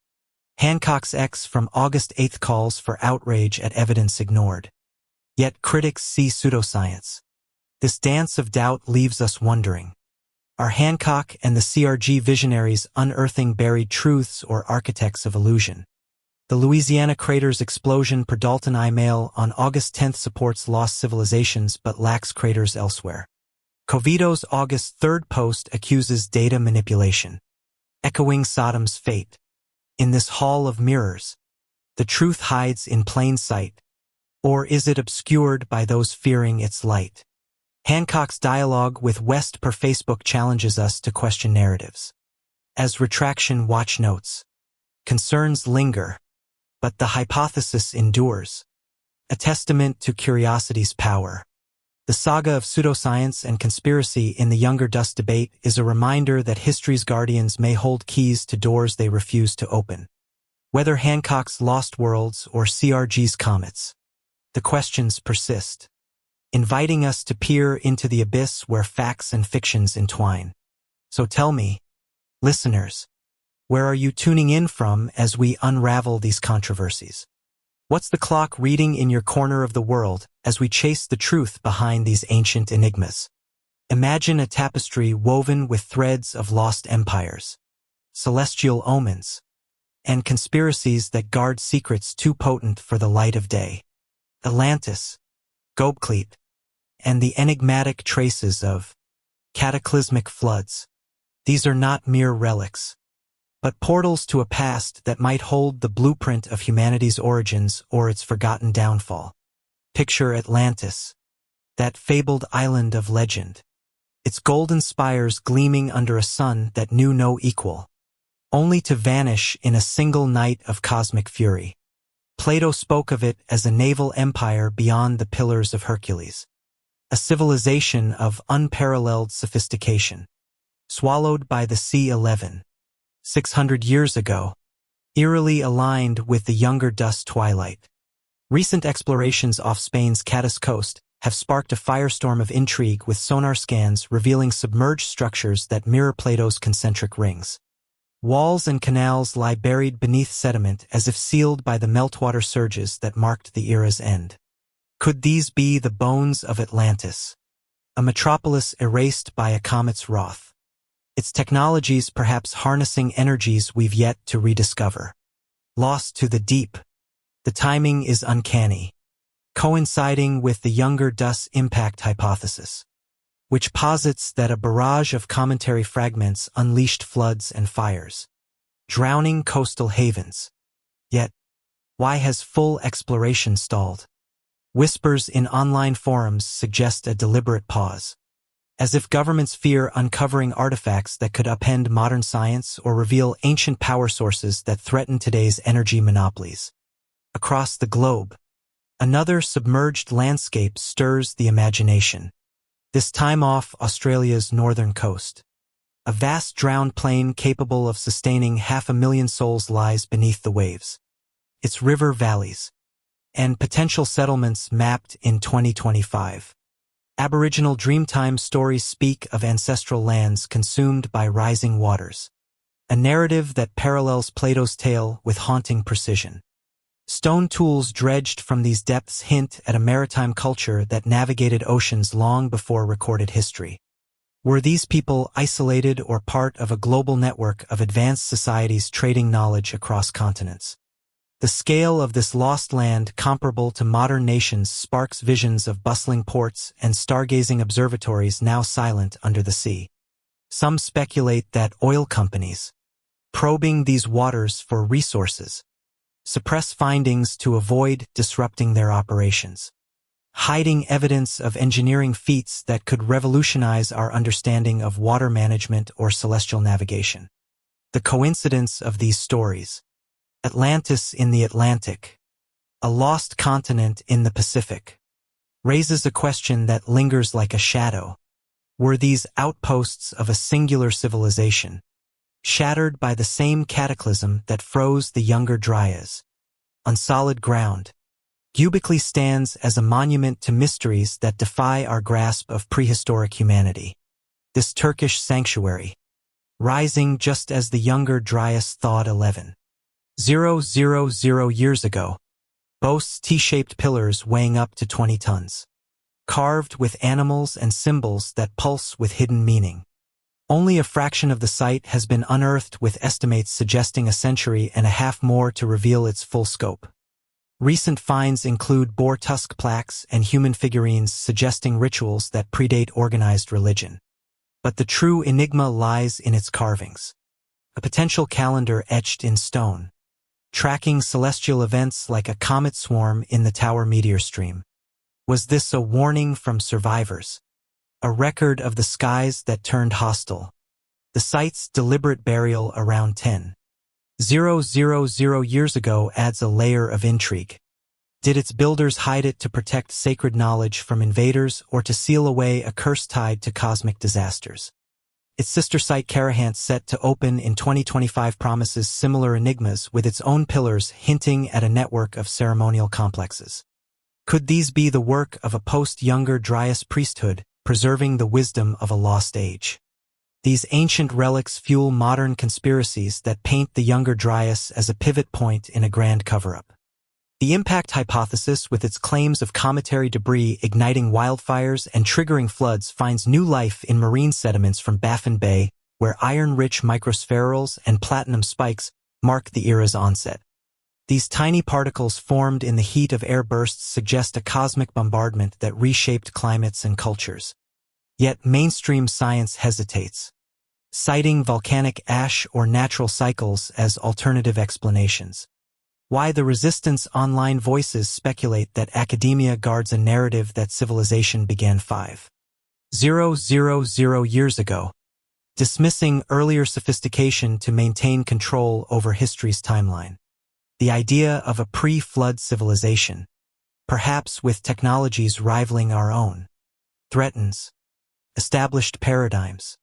Hancock's X from August 8 calls for outrage at evidence ignored. Yet critics see pseudoscience. This dance of doubt leaves us wondering. Are Hancock and the CRG visionaries unearthing buried truths or architects of illusion? The Louisiana crater's explosion per Dalton I Mail on August 10 supports lost civilizations but lacks craters elsewhere. Covito's August 3 post accuses data manipulation, echoing Sodom's fate. In this hall of mirrors, the truth hides in plain sight, or is it obscured by those fearing its light? Hancock's dialogue with West per Facebook challenges us to question narratives. As Retraction Watch notes, concerns linger, but the hypothesis endures, a testament to curiosity's power. The saga of pseudoscience and conspiracy in the Younger Dust debate is a reminder that history's guardians may hold keys to doors they refuse to open. Whether Hancock's Lost Worlds or CRG's Comets, the questions persist, inviting us to peer into the abyss where facts and fictions entwine. So tell me, listeners, where are you tuning in from as we unravel these controversies? What's the clock reading in your corner of the world as we chase the truth behind these ancient enigmas? Imagine a tapestry woven with threads of lost empires, celestial omens, and conspiracies that guard secrets too potent for the light of day. Atlantis, Göbekli, and the enigmatic traces of cataclysmic floods. These are not mere relics, but portals to a past that might hold the blueprint of humanity's origins or its forgotten downfall. Picture Atlantis, that fabled island of legend, its golden spires gleaming under a sun that knew no equal, only to vanish in a single night of cosmic fury. Plato spoke of it as a naval empire beyond the Pillars of Hercules, a civilization of unparalleled sophistication, swallowed by the sea 600 years ago, eerily aligned with the Younger Dust twilight. Recent explorations off Spain's Cadiz coast have sparked a firestorm of intrigue with sonar scans revealing submerged structures that mirror Plato's concentric rings. Walls and canals lie buried beneath sediment as if sealed by the meltwater surges that marked the era's end. Could these be the bones of Atlantis, a metropolis erased by a comet's wrath? Its technologies perhaps harnessing energies we've yet to rediscover. Lost to the deep. The timing is uncanny, coinciding with the Younger Dust impact hypothesis, which posits that a barrage of cometary fragments unleashed floods and fires, drowning coastal havens. Yet, why has full exploration stalled? Whispers in online forums suggest a deliberate pause, as if governments fear uncovering artifacts that could upend modern science or reveal ancient power sources that threaten today's energy monopolies. Across the globe, another submerged landscape stirs the imagination. This time off Australia's northern coast. A vast drowned plain capable of sustaining 500,000 souls lies beneath the waves. Its river valleys and potential settlements mapped in 2025. Aboriginal Dreamtime stories speak of ancestral lands consumed by rising waters, a narrative that parallels Plato's tale with haunting precision. Stone tools dredged from these depths hint at a maritime culture that navigated oceans long before recorded history. Were these people isolated or part of a global network of advanced societies trading knowledge across continents? The scale of this lost land, comparable to modern nations, sparks visions of bustling ports and stargazing observatories now silent under the sea. Some speculate that oil companies, probing these waters for resources, suppress findings to avoid disrupting their operations, hiding evidence of engineering feats that could revolutionize our understanding of water management or celestial navigation. The coincidence of these stories, Atlantis in the Atlantic, a lost continent in the Pacific, raises a question that lingers like a shadow. Were these outposts of a singular civilization, shattered by the same cataclysm that froze the younger Dryas? On solid ground, Göbekli stands as a monument to mysteries that defy our grasp of prehistoric humanity. This Turkish sanctuary, rising just as the younger Dryas thawed 11,000 years ago, boasts T-shaped pillars weighing up to 20 tons, carved with animals and symbols that pulse with hidden meaning. Only a fraction of the site has been unearthed, with estimates suggesting a century and a half more to reveal its full scope. Recent finds include boar tusk plaques and human figurines suggesting rituals that predate organized religion. But the true enigma lies in its carvings. A potential calendar etched in stone, tracking celestial events like a comet swarm in the Tower meteor stream. Was this a warning from survivors? A record of the skies that turned hostile? The site's deliberate burial around 10,000 years ago adds a layer of intrigue. Did its builders hide it to protect sacred knowledge from invaders or to seal away a curse tied to cosmic disasters? Its sister site Carahant, set to open in 2025, promises similar enigmas, with its own pillars hinting at a network of ceremonial complexes. Could these be the work of a post-Younger Dryas priesthood, preserving the wisdom of a lost age? These ancient relics fuel modern conspiracies that paint the Younger Dryas as a pivot point in a grand cover-up. The impact hypothesis, with its claims of cometary debris igniting wildfires and triggering floods, finds new life in marine sediments from Baffin Bay, where iron-rich microspherules and platinum spikes mark the era's onset. These tiny particles formed in the heat of air bursts suggest a cosmic bombardment that reshaped climates and cultures. Yet mainstream science hesitates, citing volcanic ash or natural cycles as alternative explanations. Why the resistance? Online voices speculate that academia guards a narrative that civilization began 5,000 years ago, dismissing earlier sophistication to maintain control over history's timeline. The idea of a pre-flood civilization, perhaps with technologies rivaling our own, threatens established paradigms,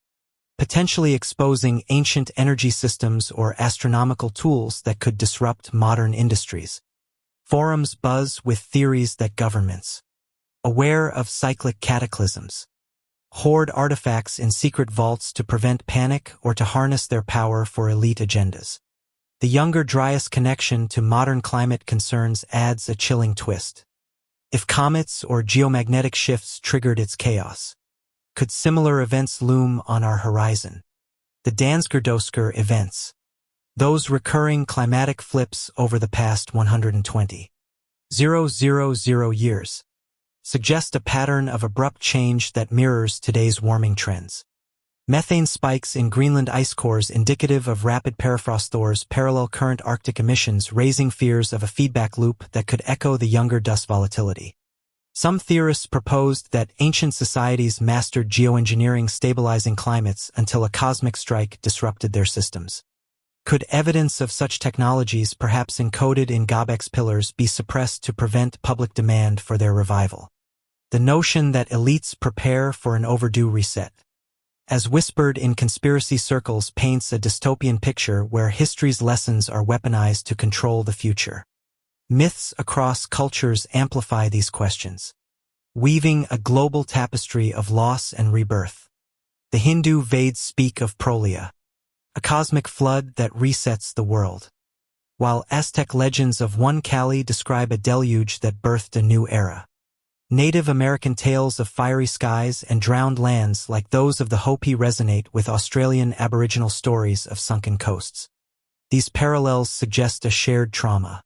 potentially exposing ancient energy systems or astronomical tools that could disrupt modern industries. Forums buzz with theories that governments, aware of cyclic cataclysms, hoard artifacts in secret vaults to prevent panic or to harness their power for elite agendas. The Younger Dryas connection to modern climate concerns adds a chilling twist. If comets or geomagnetic shifts triggered its chaos, could similar events loom on our horizon? The Dansgerdosker events, those recurring climatic flips over the past 120,000 years, suggest a pattern of abrupt change that mirrors today's warming trends. Methane spikes in Greenland ice cores indicative of rapid permafrost thaws, parallel current Arctic emissions, raising fears of a feedback loop that could echo the younger dust volatility. Some theorists proposed that ancient societies mastered geoengineering, stabilizing climates until a cosmic strike disrupted their systems. Could evidence of such technologies, perhaps encoded in Codex pillars, be suppressed to prevent public demand for their revival? The notion that elites prepare for an overdue reset, as whispered in conspiracy circles, paints a dystopian picture where history's lessons are weaponized to control the future. Myths across cultures amplify these questions, weaving a global tapestry of loss and rebirth. The Hindu Vedas speak of Prolya, a cosmic flood that resets the world, while Aztec legends of One Kali describe a deluge that birthed a new era. Native American tales of fiery skies and drowned lands like those of the Hopi resonate with Australian Aboriginal stories of sunken coasts. These parallels suggest a shared trauma,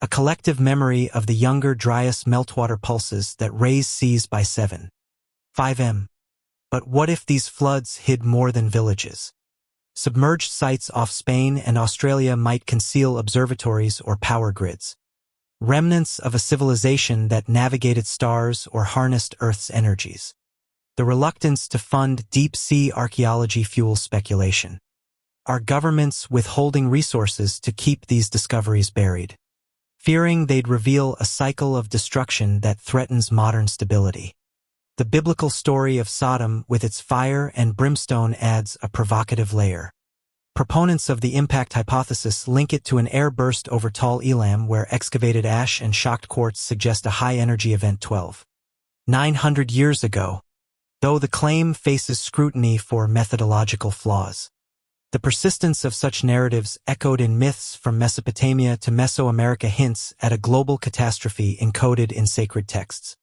a collective memory of the Younger Dryas meltwater pulses that raise seas by 7.5 m. But what if these floods hid more than villages? Submerged sites off Spain and Australia might conceal observatories or power grids, remnants of a civilization that navigated stars or harnessed Earth's energies. The reluctance to fund deep-sea archaeology fuels speculation. Are governments withholding resources to keep these discoveries buried, fearing they'd reveal a cycle of destruction that threatens modern stability? The biblical story of Sodom, with its fire and brimstone, adds a provocative layer. Proponents of the impact hypothesis link it to an air burst over Tal Elam, where excavated ash and shocked quartz suggest a high-energy event 12,900 years ago, though the claim faces scrutiny for methodological flaws. The persistence of such narratives echoed in myths from Mesopotamia to Mesoamerica hints at a global catastrophe encoded in sacred texts.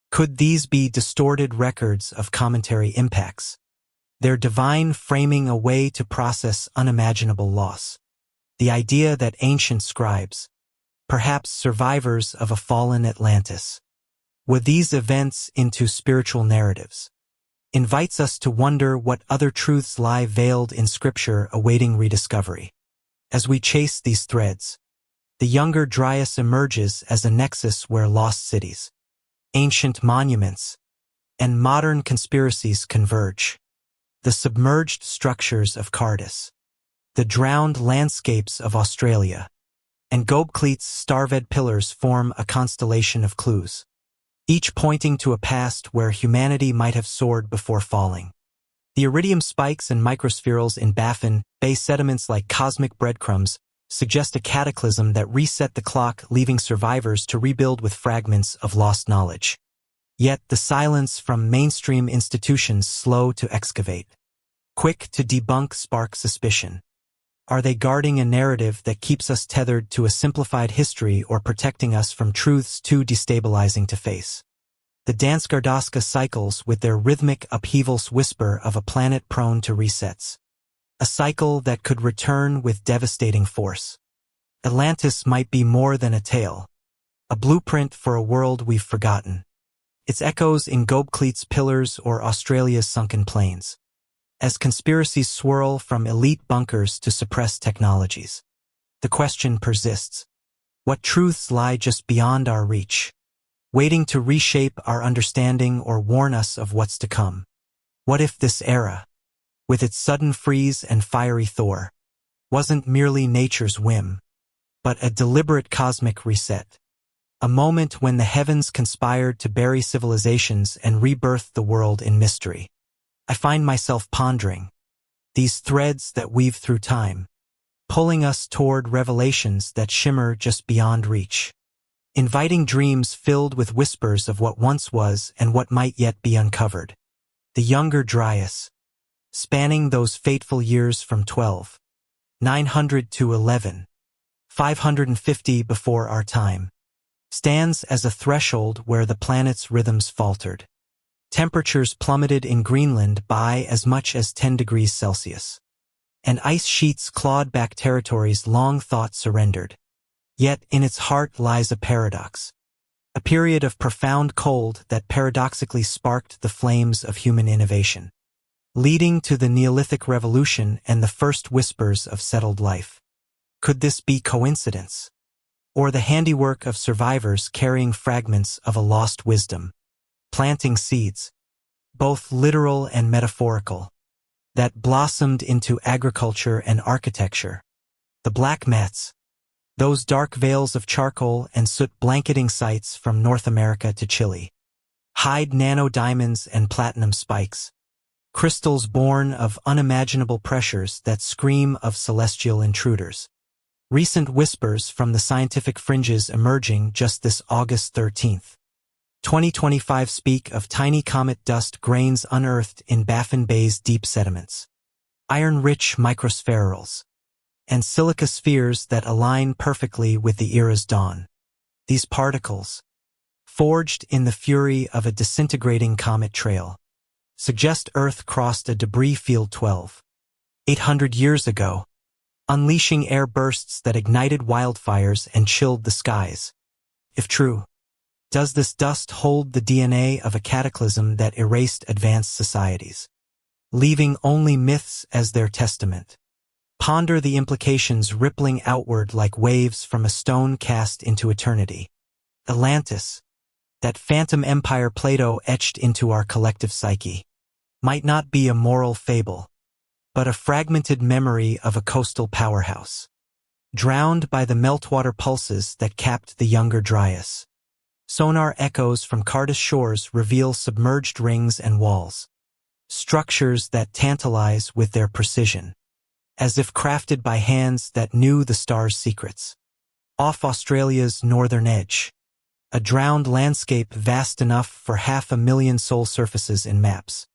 Could these be distorted records of cometary impacts? Their divine framing a way to process unimaginable loss. The idea that ancient scribes, perhaps survivors of a fallen Atlantis, would these events into spiritual narratives, invites us to wonder what other truths lie veiled in Scripture awaiting rediscovery. As we chase these threads, the younger Dryas emerges as a nexus where lost cities, ancient monuments, and modern conspiracies converge. The submerged structures of Cardis, the drowned landscapes of Australia, and Göbeklit's starved pillars form a constellation of clues, each pointing to a past where humanity might have soared before falling. The iridium spikes and microspherules in Baffin Bay sediments like cosmic breadcrumbs suggest a cataclysm that reset the clock, leaving survivors to rebuild with fragments of lost knowledge. Yet the silence from mainstream institutions slow to excavate, quick to debunk spark suspicion. Are they guarding a narrative that keeps us tethered to a simplified history or protecting us from truths too destabilizing to face? The Dansgardaska cycles with their rhythmic upheavals whisper of a planet prone to resets. A cycle that could return with devastating force. Atlantis might be more than a tale, a blueprint for a world we've forgotten. Its echoes in Göbeklit's pillars or Australia's sunken plains. As conspiracies swirl from elite bunkers to suppressed technologies, the question persists. What truths lie just beyond our reach, waiting to reshape our understanding or warn us of what's to come? What if this era, with its sudden freeze and fiery thaw, wasn't merely nature's whim, but a deliberate cosmic reset? A moment when the heavens conspired to bury civilizations and rebirth the world in mystery. I find myself pondering these threads that weave through time, pulling us toward revelations that shimmer just beyond reach, inviting dreams filled with whispers of what once was and what might yet be uncovered. The younger Dryas, spanning those fateful years from 12,900 to 11,550 before our time, stands as a threshold where the planet's rhythms faltered. Temperatures plummeted in Greenland by as much as 10 degrees Celsius, and ice sheets clawed back territories long thought surrendered. Yet in its heart lies a paradox, a period of profound cold that paradoxically sparked the flames of human innovation, leading to the Neolithic Revolution and the first whispers of settled life. Could this be coincidence, or the handiwork of survivors carrying fragments of a lost wisdom, planting seeds, both literal and metaphorical, that blossomed into agriculture and architecture? The black mats, those dark veils of charcoal and soot blanketing sites from North America to Chile, hide nano-diamonds and platinum spikes, crystals born of unimaginable pressures that scream of celestial intruders. Recent whispers from the scientific fringes emerging just this August 13th, 2025 speak of tiny comet dust grains unearthed in Baffin Bay's deep sediments, iron-rich microspherules, and silica spheres that align perfectly with the era's dawn. These particles, forged in the fury of a disintegrating comet trail, suggest Earth crossed a debris field 12,800 years ago, unleashing air bursts that ignited wildfires and chilled the skies. If true, does this dust hold the DNA of a cataclysm that erased advanced societies, leaving only myths as their testament? Ponder the implications rippling outward like waves from a stone cast into eternity. Atlantis, that phantom empire Plato etched into our collective psyche, might not be a moral fable, but a fragmented memory of a coastal powerhouse, drowned by the meltwater pulses that capped the younger Dryas. Sonar echoes from Cardis shores reveal submerged rings and walls, structures that tantalize with their precision, as if crafted by hands that knew the stars' secrets. Off Australia's northern edge, a drowned landscape vast enough for 500,000 sol surfaces in maps,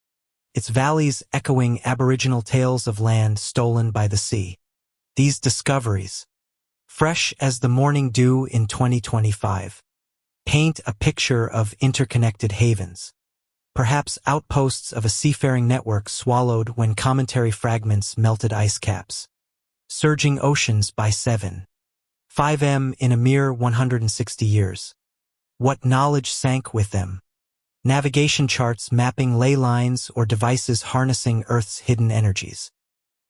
its valleys echoing Aboriginal tales of land stolen by the sea. These discoveries, fresh as the morning dew in 2025, paint a picture of interconnected havens, perhaps outposts of a seafaring network swallowed when cometary fragments melted ice caps, surging oceans by 7.5 m in a mere 160 years. What knowledge sank with them? Navigation charts mapping ley lines or devices harnessing Earth's hidden energies.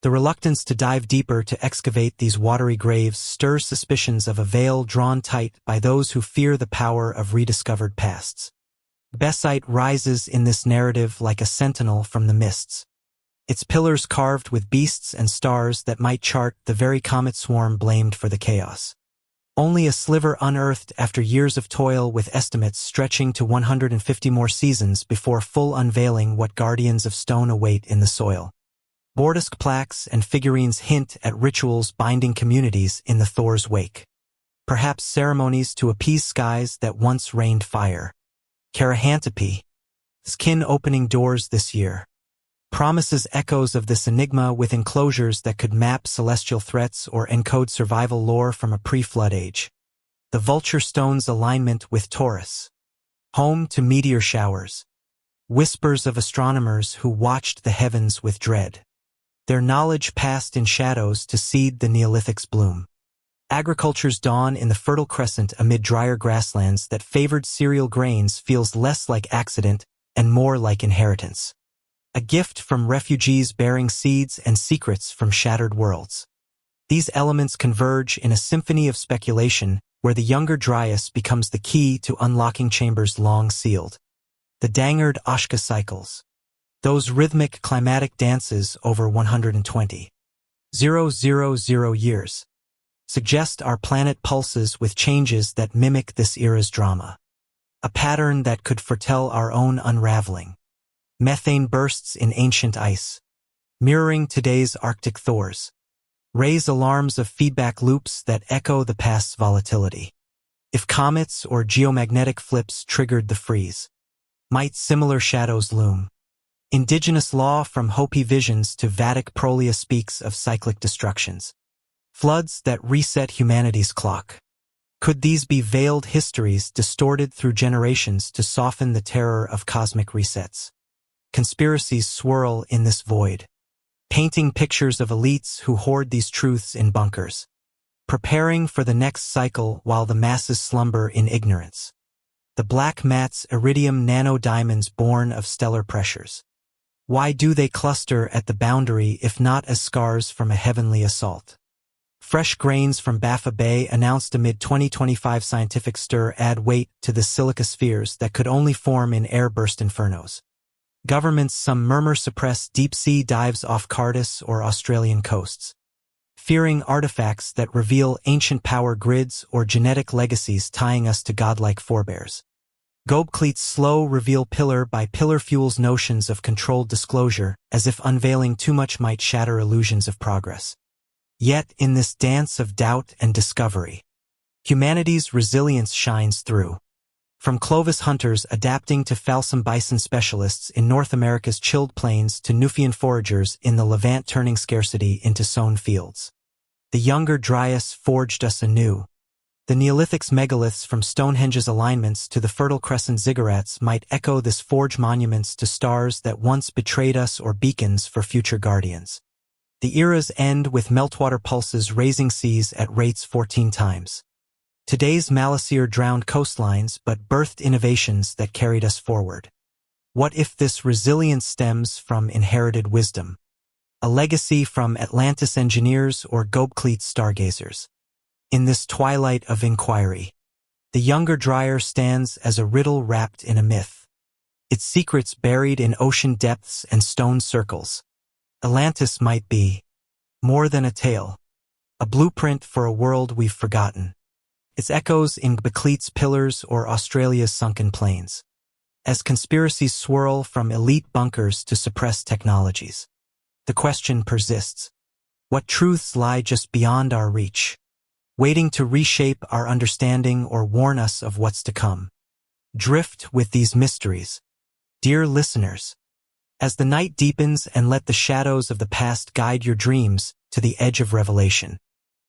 The reluctance to dive deeper to excavate these watery graves stirs suspicions of a veil drawn tight by those who fear the power of rediscovered pasts. Besite rises in this narrative like a sentinel from the mists, its pillars carved with beasts and stars that might chart the very comet swarm blamed for the chaos. Only a sliver unearthed after years of toil, with estimates stretching to 150 more seasons before full unveiling what guardians of stone await in the soil. Bordisk plaques and figurines hint at rituals binding communities in the Thor's wake. Perhaps ceremonies to appease skies that once rained fire. Karahantapi, skin opening doors this year, promises echoes of this enigma with enclosures that could map celestial threats or encode survival lore from a pre-flood age. The vulture stone's alignment with Taurus, home to meteor showers, whispers of astronomers who watched the heavens with dread. Their knowledge passed in shadows to seed the Neolithic's bloom. Agriculture's dawn in the Fertile Crescent amid drier grasslands that favored cereal grains feels less like accident and more like inheritance. A gift from refugees bearing seeds and secrets from shattered worlds. These elements converge in a symphony of speculation where the younger Dryas becomes the key to unlocking chambers long sealed. The dangered Ashka cycles. Those rhythmic climatic dances over 120,000 years. Suggest our planet pulses with changes that mimic this era's drama. A pattern that could foretell our own unraveling. Methane bursts in ancient ice, mirroring today's Arctic thaws. Raise alarms of feedback loops that echo the past's volatility. If comets or geomagnetic flips triggered the freeze, might similar shadows loom? Indigenous law from Hopi visions to Vedic prolia speaks of cyclic destructions. Floods that reset humanity's clock. Could these be veiled histories distorted through generations to soften the terror of cosmic resets? Conspiracies swirl in this void, painting pictures of elites who hoard these truths in bunkers, preparing for the next cycle while the masses slumber in ignorance. The black mat's iridium nanodiamonds born of stellar pressures. Why do they cluster at the boundary if not as scars from a heavenly assault? Fresh grains from Baffin Bay announced amid 2025 scientific stir add weight to the silica spheres that could only form in air-burst infernos. Governments some murmur suppress deep-sea dives off Cardiff or Australian coasts, fearing artifacts that reveal ancient power grids or genetic legacies tying us to godlike forebears. Gobekli's slow reveal pillar by pillar fuels notions of controlled disclosure, as if unveiling too much might shatter illusions of progress. Yet, in this dance of doubt and discovery, humanity's resilience shines through. From Clovis hunters adapting to falsum bison specialists in North America's chilled plains to Nufian foragers in the Levant turning scarcity into sown fields. The younger Dryas forged us anew. The Neolithic's megaliths from Stonehenge's alignments to the Fertile Crescent ziggurats might echo this forge monuments to stars that once betrayed us or beacons for future guardians. The eras end with meltwater pulses raising seas at rates 14 times. Today's Malasier drowned coastlines but birthed innovations that carried us forward. What if this resilience stems from inherited wisdom? A legacy from Atlantis engineers or Gobekli stargazers? In this twilight of inquiry, the younger Dryas stands as a riddle wrapped in a myth. Its secrets buried in ocean depths and stone circles. Atlantis might be more than a tale, a blueprint for a world we've forgotten. Its echoes in Göbeklit's pillars or Australia's sunken plains. As conspiracies swirl from elite bunkers to suppressed technologies, the question persists. What truths lie just beyond our reach, waiting to reshape our understanding or warn us of what's to come? Drift with these mysteries, dear listeners, As the night deepens and let the shadows of the past guide your dreams to the edge of revelation.